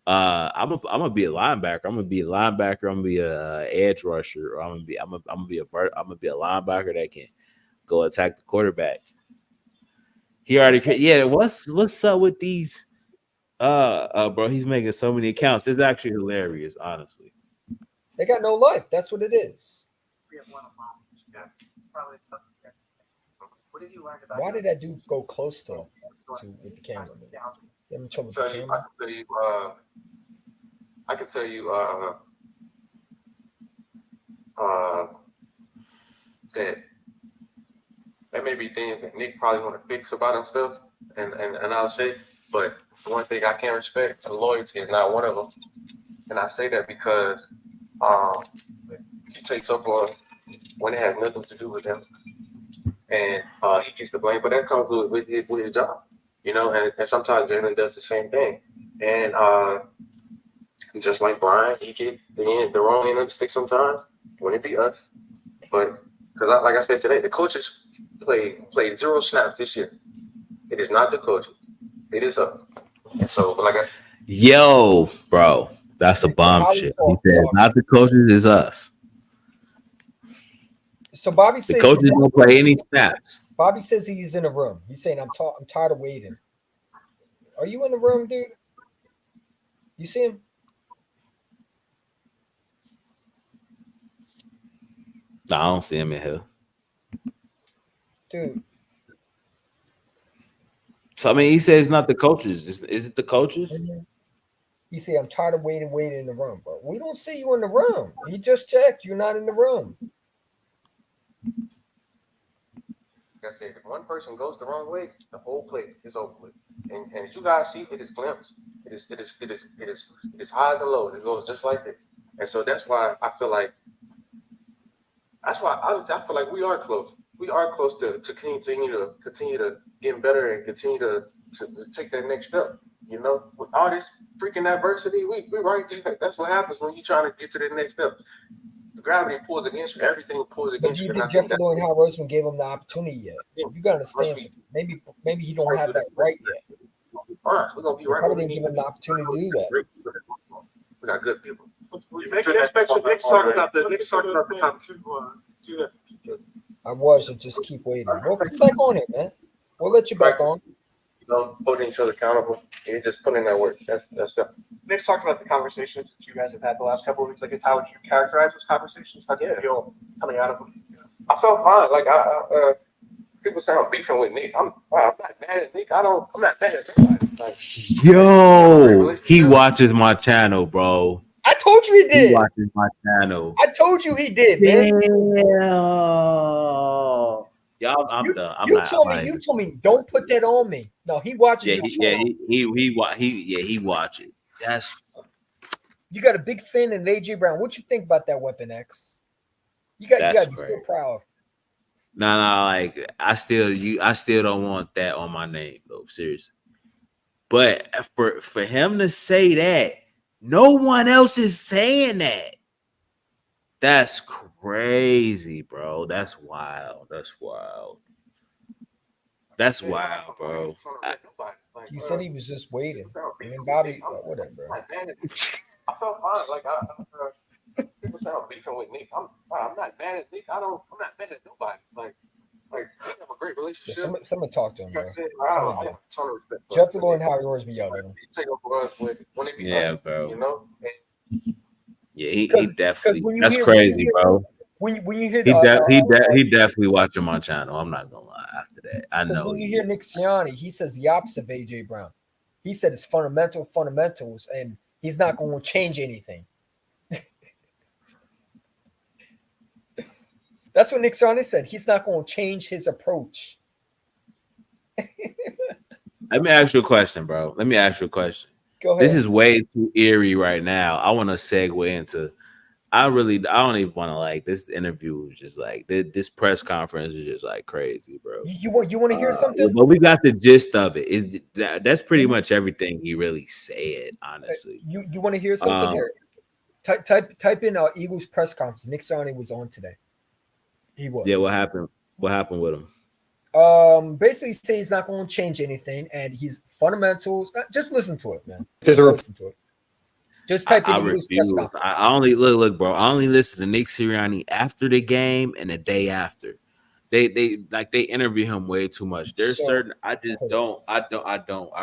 I'm gonna be a linebacker. I'm gonna be a edge rusher. Or I'm gonna be a linebacker that can go attack the quarterback. He already yeah. What's up with these? Bro, he's making so many accounts. It's actually hilarious, honestly. They got no life. That's what it is. Why did that dude go close to him with the camera? Having trouble with the camera? I can tell you that may be things that Nick probably want to fix about himself, and I'll say, but one thing I can't respect, loyalty is not one of them. And I say that because he takes up when it has nothing to do with him, and he gets the blame, but that comes with his job, you know, and sometimes Jalen does the same thing. And just like Brian, he get the wrong end of the stick sometimes. Wouldn't be us, but because like I said today, the coaches played 0 snaps this year. It is not the coaches. It is us. And so, like yo, bro, that's a bomb shit. He said, not the coaches, it's us. So Bobby says the coaches don't play any snaps. Bobby says he's in a room. He's saying, I'm tired of waiting. Are you in the room, dude? You see him? No, I don't see him in here. Dude. So, I mean, he says it's not the coaches. Is it the coaches? He said, I'm tired of waiting in the room. But we don't see you in the room. He just checked. You're not in the room. I said, if one person goes the wrong way, the whole play is over with. And as you guys see, it is glimpse. It is highs and lows. It goes just like this. And so that's why I feel like I feel like we are close. We are close to continue to get better and continue to take that next step. You know, with all this freaking adversity, we right there. That's what happens when you're trying to get to the next step. The gravity pulls against you. Everything pulls against you. But you think Jeffrey Lloyd and Hal Roseman gave him the opportunity yet? You got to understand something. Maybe he don't have that right yet. All right, we're gonna be right. Probably didn't give him the opportunity to do that. We got good people. Nick's talking about the competition. I was, so just keep waiting. We'll come back on it, man. We'll let you back on. You know, holding each other accountable. You just put in that work. That's it. Nick's talking about the conversations that you guys have had the last couple of weeks. Like, how would you characterize those conversations? How do you feel coming out of them? I felt fine. Like people say I'm beefing with Nick. I'm not mad at Nick. I'm not mad at nobody. Like, yo, he watches my channel, bro. I told you he did. He watches my channel. I told you he did, man. Y'all, I'm done. You told me don't put that on me. No, he watches. He watches. That's. You got a big fan in AJ Brown. What you think about that weapon, X? You got to be so proud. Nah, like I still don't want that on my name though. Seriously. But for him to say that, no one else is saying that. That's crazy, bro. That's wild. That's wild, bro. He said he was just waiting. And then Bobby, whatever, bro. I felt fine. Like people say I'm beefing with Nick. I'm not mad at Nick. I'm not mad at nobody. Like we have a great relationship. Yeah, someone talk to him, bro. I have a ton of respect. Jeffrey Lloyd and Howie Roseman yelled at him. He take over us when it be us, bro. You know. Yeah, he definitely. That's crazy, bro. When you hear he definitely watching my channel. I'm not gonna lie. After that, I know. When you hear Nick Sirianni, he says the opposite of AJ Brown. He said it's fundamentals, and he's not going to change anything. That's what Nick Sirianni said. He's not going to change his approach. Let me ask you a question, bro. Go ahead. This is way too eerie right now. I want to segue into. I don't even want to like this interview. Is just like this press conference is just like crazy, bro. You want to hear something? But we got the gist of it. That's pretty much everything he really said. Honestly, you want to hear something here? Type in Eagles press conference. Nick Sirianni was on today. He was. Yeah, what happened? What happened with him? Basically, say he's not going to change anything, and he's fundamentals. Just listen to it, man. Listen to it. Just type in Eagles press conference. I only look, bro. I only listen to Nick Sirianni after the game and the day after. they interview him way too much. There's So, certain I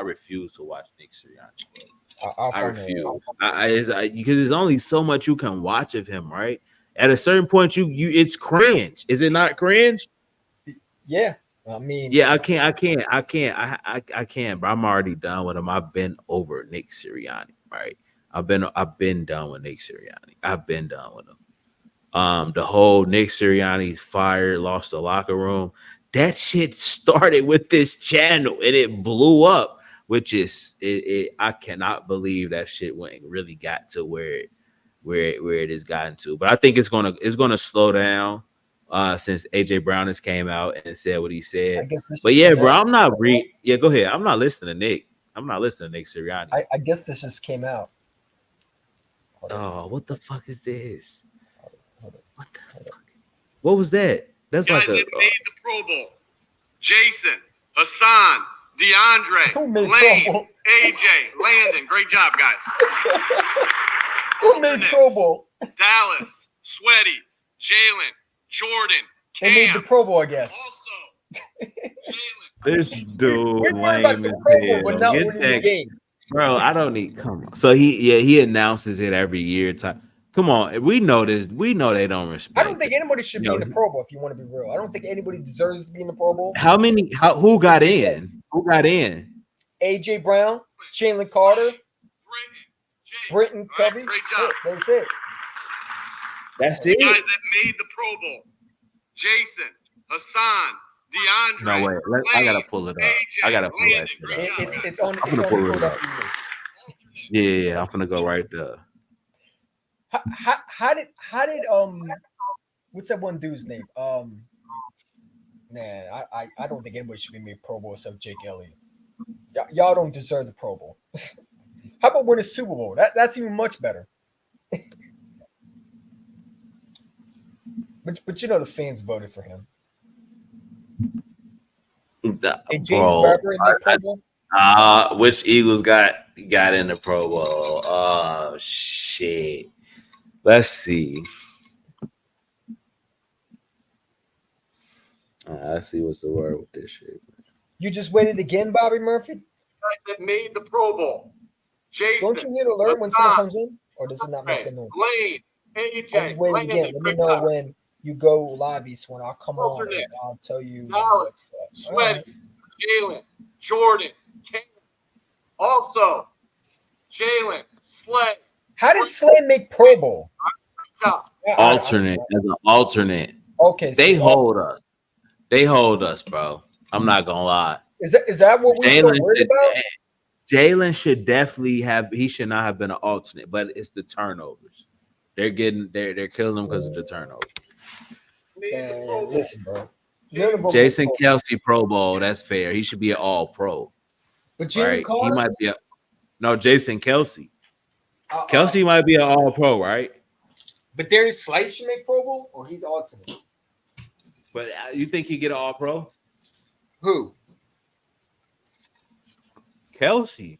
refuse to watch Nick Sirianni. I refuse. Because there's only so much you can watch of him, right? At a certain point, you it's cringe. Is it not cringe? Yeah. I mean, yeah, I can't, bro. I'm already done with him. I've been over Nick Sirianni, right? I've been done with Nick Sirianni. I've been done with him. The whole Nick Sirianni fired, lost the locker room. That shit started with this channel and it blew up, which is I cannot believe that shit really got to where it has gotten to. But I think it's gonna slow down since AJ Brown has came out and said what he said. But yeah, bro, I'm not yeah, go ahead. I'm not listening to Nick. I'm not listening to Nick Sirianni. I guess this just came out. Oh, what the fuck is this? What the fuck? What was that? That's guys like that made the Pro Bowl. Jason, Hassan, DeAndre, Lane, AJ, Landon. Great job, guys. Who made Pro Bowl? Dallas, Sweaty, Jalen, Jordan, Cam. They made the Pro Bowl, I guess. This dude lame as hell. But not winning the game. Bro, I don't need. Come on. So he announces it every year. Come on, we know this. We know they don't respect. I don't think anybody should be in the Pro Bowl. If you want to be real, I don't think anybody deserves to be in the Pro Bowl. Who got in? Who got in? AJ Brown, Jalen Carter, Britton Covey. Great job. That's it. That's the it. Guys that made the Pro Bowl. Jason, Hassan, DeAndre. No way. I gotta pull it up. I gotta pull that shit up. It's on. I'm gonna pull it up. Yeah, I'm gonna go right there. How did what's that one dude's name? Man, I don't think anybody should be made Pro Bowl except Jake Elliott. Y'all don't deserve the Pro Bowl. How about win a Super Bowl? That's even much better. But you know the fans voted for him. And James Barber in that Pro Bowl? Which Eagles got in the Pro Bowl? Oh shit. Let's see. Let's see what's the word with this shit. You just waited again, Bobby Murphy? Guys that made the Pro Bowl. Jason, don't you hear the alert when someone comes in? Or does it not make the noise? Lane, AJ, I'm just waiting again. Let me know when you go live, Eastwood. I'll come on and I'll tell you. Dallas, Sweaty, Jalen, Jordan, Cam. Also, Jalen, Slay. How did Slay make Pro Bowl? Alternate as an alternate. Okay, they hold us. They hold us, bro. I'm not gonna lie. Is that what we're so worried about? Jalen should definitely have. He should not have been an alternate, but it's the turnovers. They're killing him because of the turnovers. Listen, bro. Jason Kelsey Pro Bowl. That's fair. He should be an All Pro. But right? He might be Jason Kelsey. Kelsey might be an All Pro, right? But Darius Slay should make Pro Bowl, or he's alternate. But you think he get an All Pro? Who? Kelsey.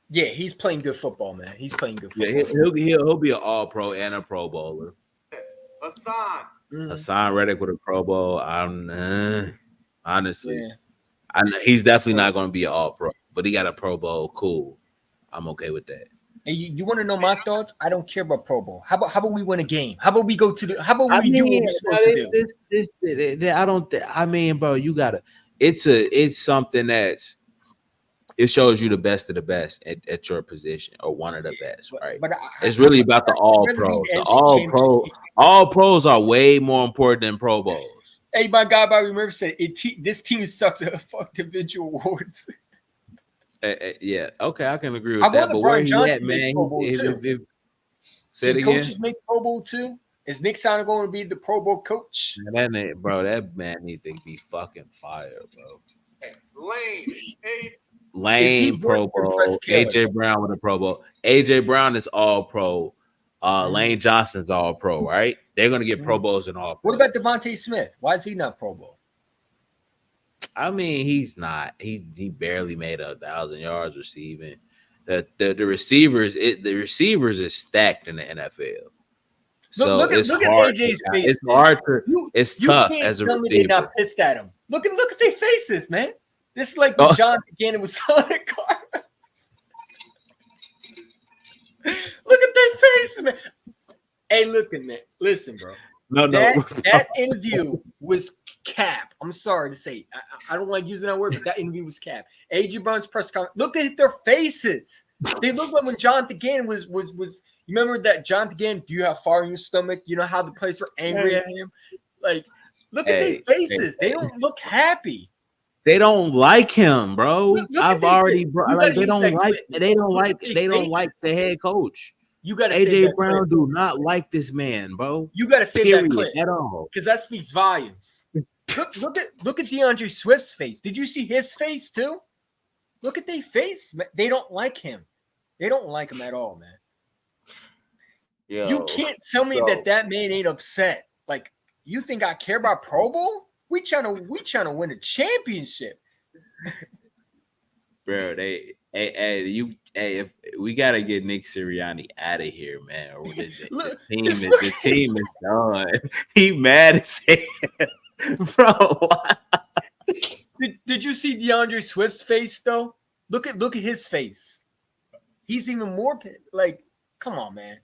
Yeah, he's playing good football, man. He's playing good football. Yeah, he'll be an All Pro and a Pro Bowler. Hassan Reddick with a Pro Bowl. Honestly, he's definitely not going to be an All Pro, but he got a Pro Bowl. Cool, I'm okay with that. Hey, you want to know my thoughts? I don't care about Pro Bowl. How about we win a game? How about we go to the? How about we do what we're supposed to do? I don't. I mean, bro, you gotta. It's something that's. It shows you the best of the best at your position, or one of the best, right? But it's really about the All Pros. The All Pros are way more important than Pro Bowls. Hey, my guy Bobby Murphy said this team sucks at fuck individual awards. Yeah, okay, I can agree with that. But where he at, man? Say it again. Coaches make Pro Bowl too. Is Nick Sirianni going to be the Pro Bowl coach? That man need to be fucking fired, bro. Lane Pro Bowl. AJ Brown with a Pro Bowl. AJ Brown is All Pro. Lane Johnson's All Pro, right? They're gonna get Pro Bowls and All Pro. What about Devonta Smith? Why is he not Pro Bowl? I mean, he's not. He barely made 1,000 yards receiving. The receivers is stacked in the NFL. So look it's at hard. AJ's face. It's man. hard to. It's You tough can't as a tell me they're receiver. not pissed at him. Look at their faces, man. This is like Oh. when John Gannon was selling the Cardinals. Look at their faces, man. Hey, look at man. Listen, bro. No. That interview was cap. I'm sorry to say. I don't like using that word, but that interview was cap. AJ Brown's press conference. Look at their faces. They look like when Jonathan Gannon was. You remember that Jonathan Gannon? Do you have fire in your stomach? You know how the players were angry at him. Like, look at their faces. They don't look happy. They don't like him, bro. I've already, bro. like they don't like the head coach. You got to AJ Brown do not like this man, bro. You got to say that clip at all because that speaks volumes. Look at DeAndre Swift's face. Did you see his face too? Look at their face. They don't like him. They don't like him at all, man. You can't tell me that man ain't upset. Like, you think I care about Pro Bowl? We trying to win a championship, bro. If we gotta get Nick Sirianni out of here, man. Or the team is done. He mad as hell, bro. Did you see DeAndre Swift's face though? Look at his face. He's even more like, come on, man.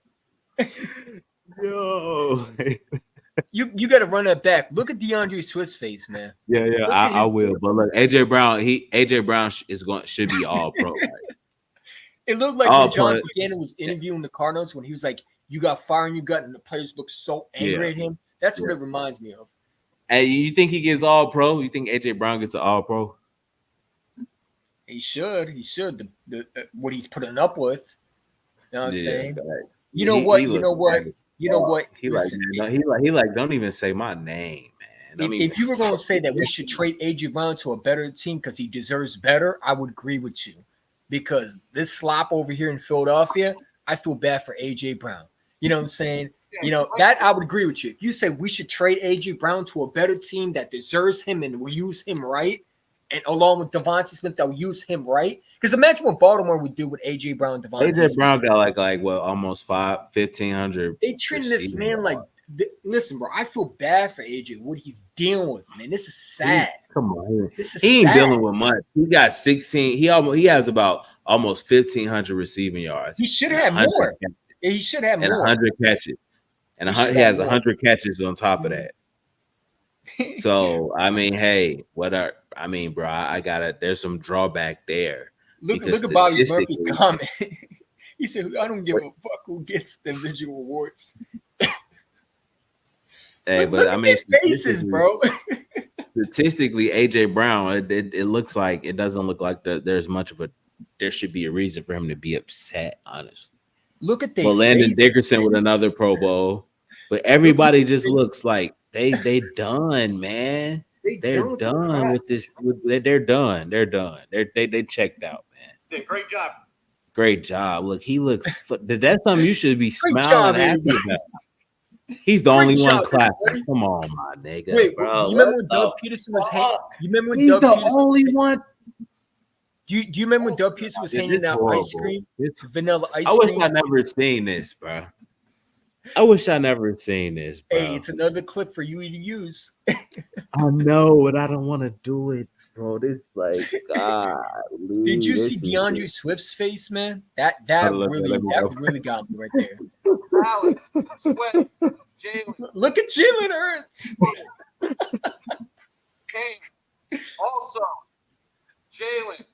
Yo. You got to run that back. Look at DeAndre Swift's face, man. Yeah, I will. But look, AJ Brown should be all pro. Right? It looked like when John Gannon was interviewing the Cardinals when he was like, "You got fire in your gut," and the players look so angry at him. That's what it reminds me of. Hey, you think he gets all pro? You think AJ Brown gets an all pro? He should. The what he's putting up with. You know what I'm saying? You know what? He like, don't even say my name, man. If you were going to say that we should trade AJ Brown to a better team because he deserves better, I would agree with you. Because this slop over here in Philadelphia, I feel bad for AJ Brown. You know what I'm saying? You know, that I would agree with you. If you say we should trade AJ Brown to a better team that deserves him and will use him right, and along with Devonta Smith that will use him right. Because imagine what Baltimore would do with AJ Brown and Devonta Smith. AJ Brown got like what, almost 1,500. They treating this man like, listen, bro, I feel bad for AJ, what he's dealing with, man. This is sad. Come on. He ain't dealing with much. He got 16. He has about almost 1,500 receiving yards. He should have more. He should have more. And 100 catches. And he has 100 catches on top of that. So, I mean, hey, bro, there's some drawback there. Look at Bobby Murphy comment. He said, I don't give a fuck who gets the individual awards. Hey, look at their faces, bro. Statistically, AJ Brown, it looks like it doesn't look like there should be a reason for him to be upset, honestly. Look at their Landon Dickerson with another Pro Bowl. But everybody just looks like they done, man. They're done with this. They're done. They checked out, man. Great job. Great job. Look, he looks. That's something you should be smiling at. He's the only one clapping. Come on, my nigga. Wait, bro. You remember when Doug Peterson was hanging? You remember when He's Doug the Peterson only one. Do you remember when Doug Peterson was handing out ice cream? It's vanilla ice cream. I wish cream. I never seen this, bro. I wish I never seen this, bro. Hey, it's another clip for you to use. I know, but I don't want to do it, bro. This like God. Did you see DeAndre Swift's face, man? That really got me right there. Alex, Sweat, Jalen. Look at Jalen Hurts. Kane. Also, Jalen.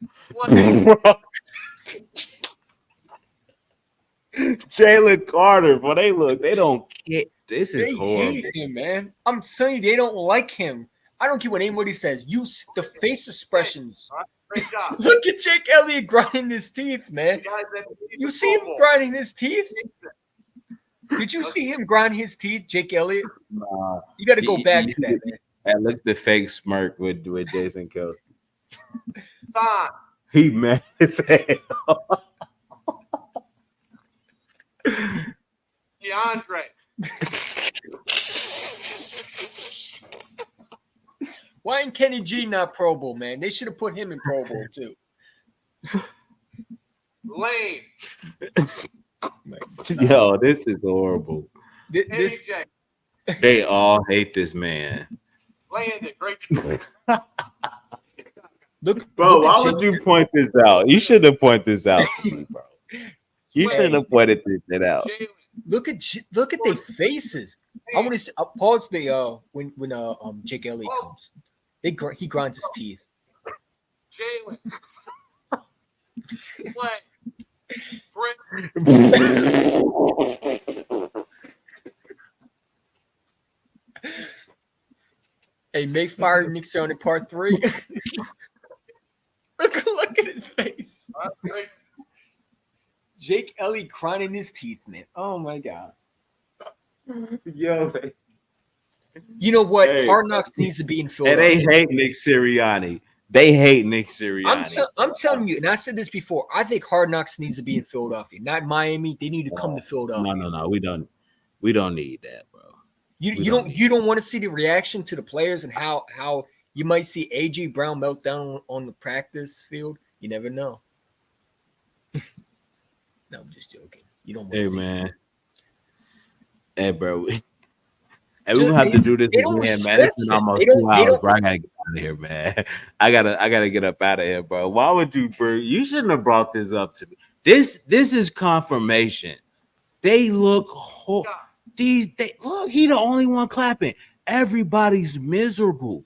Jalen Carter, but they don't care. This is horrible. They hate him, man. I'm telling you, they don't like him. I don't care what anybody says. Use the face expressions. Great job. Look at Jake Elliott grinding his teeth, man. You see him grinding his teeth? Did you see him grind his teeth, Jake Elliott? Nah. You got to go back to that, man. And look the fake smirk with Jason Kelce. Fine. He mad as hell. DeAndre. Why ain't Kenny G not Pro Bowl, man? They should have put him in Pro Bowl too. Lane. Yo, this is horrible. This AJ, They all hate this man. Landon, great. look, Bro, look why at would Jake. you point this out? You shouldn't have pointed this out to me, bro. You shouldn't have pointed this shit out. Jalen, Look at their faces. I want to pause the when Jake Elliott comes. He grinds his teeth. Jalen, Clay, Hey, make fire Nick Sirianni part 3. look at his face. Jake Elliott grinding his teeth, man. Oh my god. Yo, You know what? Hey. Hard Knocks needs to be in and Philadelphia. they hate Nick Sirianni. They hate Nick Sirianni. I'm telling you, and I said this before. I think Hard Knocks needs to be in Philadelphia, not Miami. They need to come to Philadelphia. No. We don't need that, bro. You don't want to see the reaction to the players and how you might see AJ Brown melt down on the practice field. You never know. No, I'm just joking. You don't want to see man. Hey, bro. Hey, we're gonna have to do this again, man. It's been almost 2 hours, bro. I gotta get out of here, man. I gotta get up out of here, bro. Why would you, bro? You shouldn't have brought this up to me. This is confirmation. They look look, he the only one clapping. Everybody's miserable.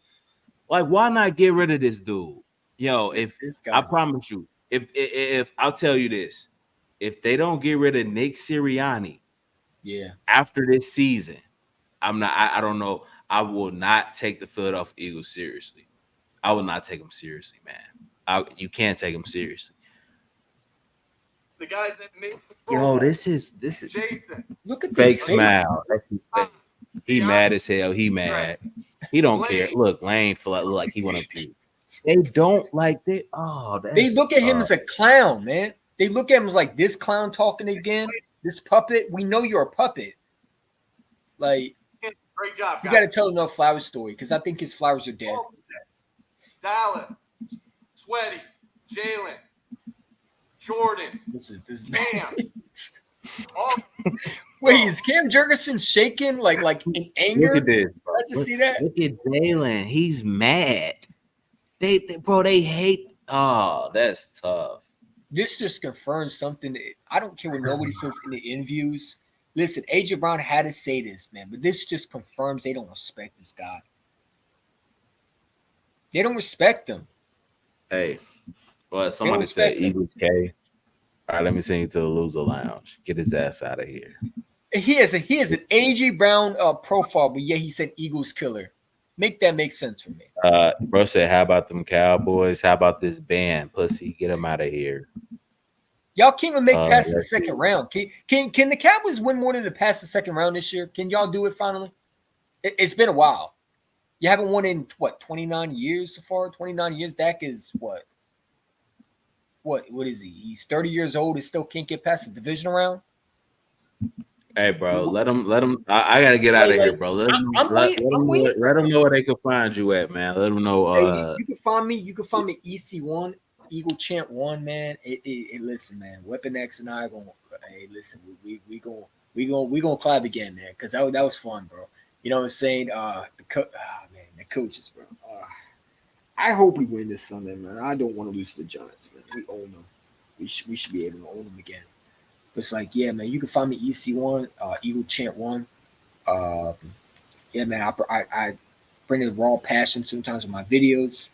Like, why not get rid of this dude? Yo, if I promise you, if I'll tell you this, if they don't get rid of Nick Sirianni, after this season, I don't know. I will not take the Philadelphia Eagles seriously. I will not take them seriously, man. You can't take them seriously. the guys that make the Yo, this is Jason. Look at fake smile. He mad as hell. He mad. He don't care. Look, Lane feel like he want to puke. They don't like that. Oh, they look at him as a clown, man. They look at him as like, this clown talking again. This puppet. We know you're a puppet. Like, great job, you guys. got to tell enough Flowers story because I think his flowers are dead. Dallas, Sweaty, Jalen, Jordan, Cam. Wait, is Cam Jurgensen shaking like in anger? Look at this, bro. Did I just see that? Look at Jalen. He's mad. They hate. Oh, that's tough. This just confirms something. I don't care what nobody says in the interviews. Listen, AJ Brown had to say this, man, but this just confirms they don't respect this guy. They don't respect him. Hey, well, somebody said Eagles K. All right, let me send you to the loser lounge. Get his ass out of here. He has an AJ Brown profile, but yeah, he said Eagles killer. Make that make sense for me. Bro said, how about them Cowboys? How about this band? Pussy, get him out of here. Y'all can't even make past the second round. Can the Cowboys win more than to pass the second round this year? Can y'all do it finally? It's been a while. You haven't won in, 29 years so far? 29 years? Dak is what? What is he? He's 30 years old and still can't get past the division round? Hey, bro, let him. I gotta get out of here, bro. Let them know where they can find you at, man. Let them know. Hey, you can find me. You can find me EC1, Eagle Champ 1, man. Listen, man. Weapon X and I gonna. Hey, listen, we gonna clap again, man, because that was fun, bro. You know what I'm saying? The coaches, bro. I hope we win this Sunday, man. I don't want to lose to the Giants, man. We own them. We should be able to own them again. But it's like, yeah, man, you can find me EC1, Eagle Chant 1. Yeah, man, I bring in raw passion sometimes with my videos.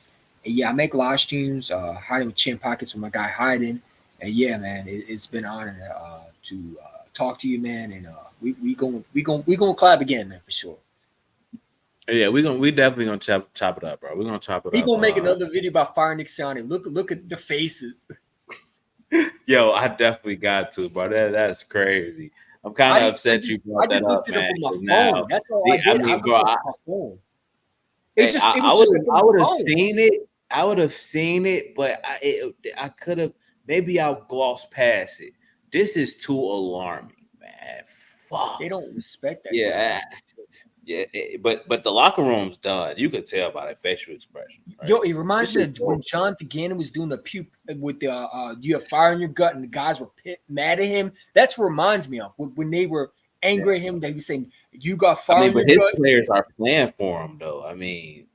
And yeah, I make live streams, hiding with Chin Pockets with my guy Hiding. And yeah, man, it's been an honor to talk to you, man. And we gonna clap again, man, for sure. Yeah, we definitely gonna chop it up, bro. We're gonna chop it up. We gonna make another video about firing Nick Sirianni. Look at the faces. Yo, I definitely got to, bro. That's crazy. I'm kind of upset you brought that up, man. Now, that's all I did. I bro, my phone. I would have seen it. I would have seen it, but I could have. Maybe I glossed past it. This is too alarming, man. Fuck. They don't respect that. Yeah. Yeah, but the locker room's done. You could tell by the facial expression. Right? Yo, it reminds me of when John Gannon was doing the puke with the you have fire in your gut, and the guys were mad at him. That's what reminds me of when they were angry at him that he's saying you got I fired. mean, but his players are playing for him, though. I mean,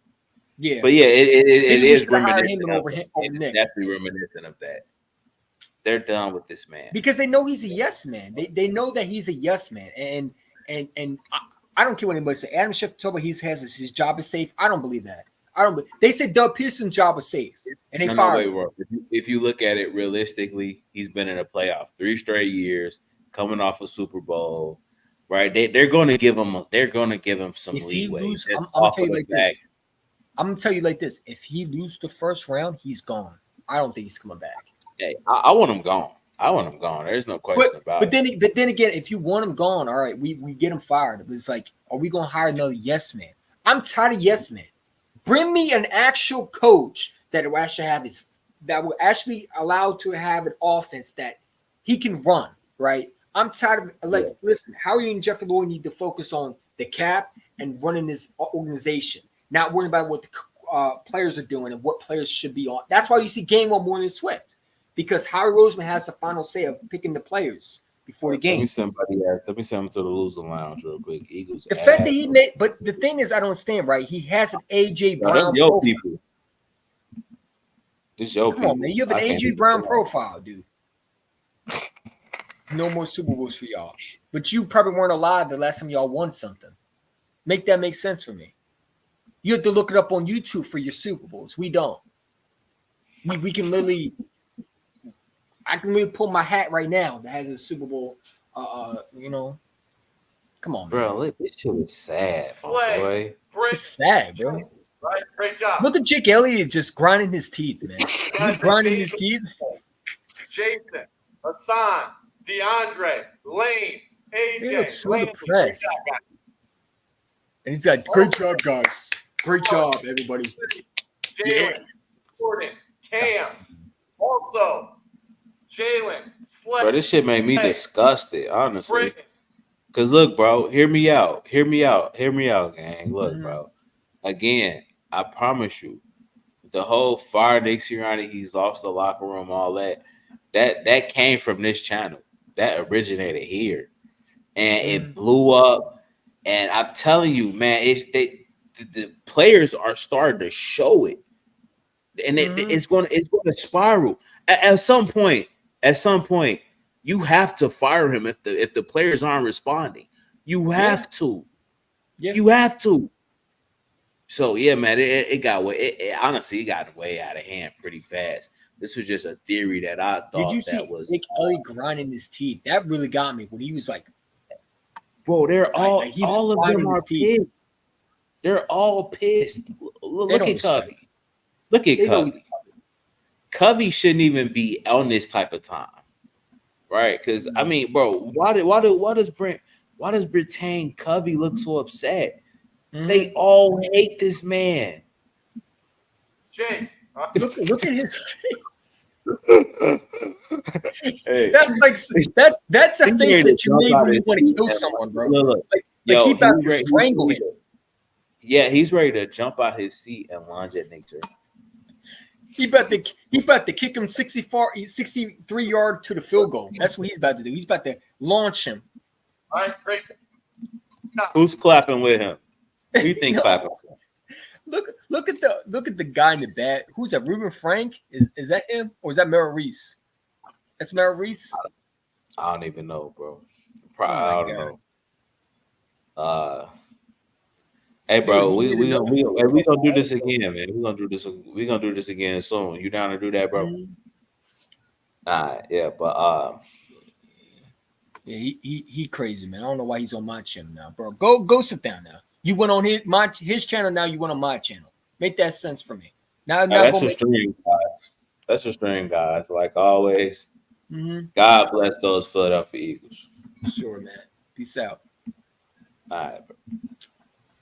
yeah. But yeah, it Maybe we is should hire reminiscent him of over Nick. definitely reminiscent of that. They're done with this man Because they know he's a yes man. They know that he's a yes man, and I don't care what anybody say. Adam Schefter told me he has his job is safe. I don't believe that. I don't. They said Doug Pearson's job was safe, and they fired him. If you look at it realistically, he's been in a playoff 3 straight years, coming off a Super Bowl, right? They're going to give him some leeway. I'm gonna tell you like this. I'm gonna tell you like this: if he loses the first round, he's gone. I don't think he's coming back. Hey, I want him gone. There's no question about it. But then again, if you want him gone, all right, we get him fired. It's like, are we gonna hire another yes man? I'm tired of yes men. Bring me an actual coach that will actually allow to have an offense that he can run. Right? I'm tired of listen. Howie and Jeffrey Lloyd need to focus on the cap and running this organization. Not worrying about what the players are doing and what players should be on. That's why you see Gainwell more than Swift, because Howie Roseman has the final say of picking the players before the game. Let me send him to the loser lounge real quick. Eagles. The fact that he made, but the thing is, I don't understand. Right? He has an AJ Brown profile. People. This your Come on, man. You have an AJ Brown profile, dude. No more Super Bowls for y'all. But you probably weren't alive the last time y'all won something. Make that make sense for me. You have to look it up on YouTube for your Super Bowls. We don't. We can literally, I can literally pull my hat right now that has a Super Bowl. Come on, bro. Man. Look, this shit is sad, boy. It's sad, bro. Right, great job. Look at Jake Elliott just grinding his teeth, man. He's grinding his teeth. Jason, Hassan, DeAndre, Lane, AJ. He looks so depressed. And he's got great job, guys. Great job, everybody. Jalen, Jordan, Cam, also Jalen, Slay. Bro, this shit made me disgusted, honestly. Cause look, bro, hear me out, gang. Look, bro. Again, I promise you, the whole fire Nick Sirianni, he's lost the locker room, all that came from this channel. That originated here, and it blew up. And I'm telling you, man, the players are starting to show it, and it's going to spiral. At some point, you have to fire him if the players aren't responding. You have to. Yeah. You have to. So yeah, man, it got way. It honestly got way out of hand pretty fast. This was just a theory that I thought. Did you see Nick Elliott grinding his teeth? That really got me when he was like, bro, they're all of them are pissed. They're all pissed. Look at Covey. Look at Covey. Covey shouldn't even be on this type of time, right? Because I mean, bro, why does Britain Covey look so upset? They all hate this man. Jay, look at his face. Hey. That's a face that you made when you want to kill someone, bro. Look. Like he about to strangle him. Yeah, he's ready to jump out his seat and lunge at Nick Turner. He about to kick him 63 yard to the field goal. That's what he's about to do. He's about to launch him. All right, great. Who's clapping with him? Who do you think clapping? Look at the guy in the back. Who's that? Ruben Frank? Is that him or is that Merrill Reese? That's Merrill Reese. I don't even know, bro. I don't know. Hey, bro, we gonna do this again, man. We gonna do this again soon. You down to do that, bro? Yeah, but yeah, he crazy, man. I don't know why he's on my channel now, bro. Go sit down now. You went on his channel, now you went on my channel. Make that sense for me. Now that's a stream, guys. That's a stream, guys. Like always. God bless those Philadelphia Eagles. Sure, man. Peace out. All right, bro.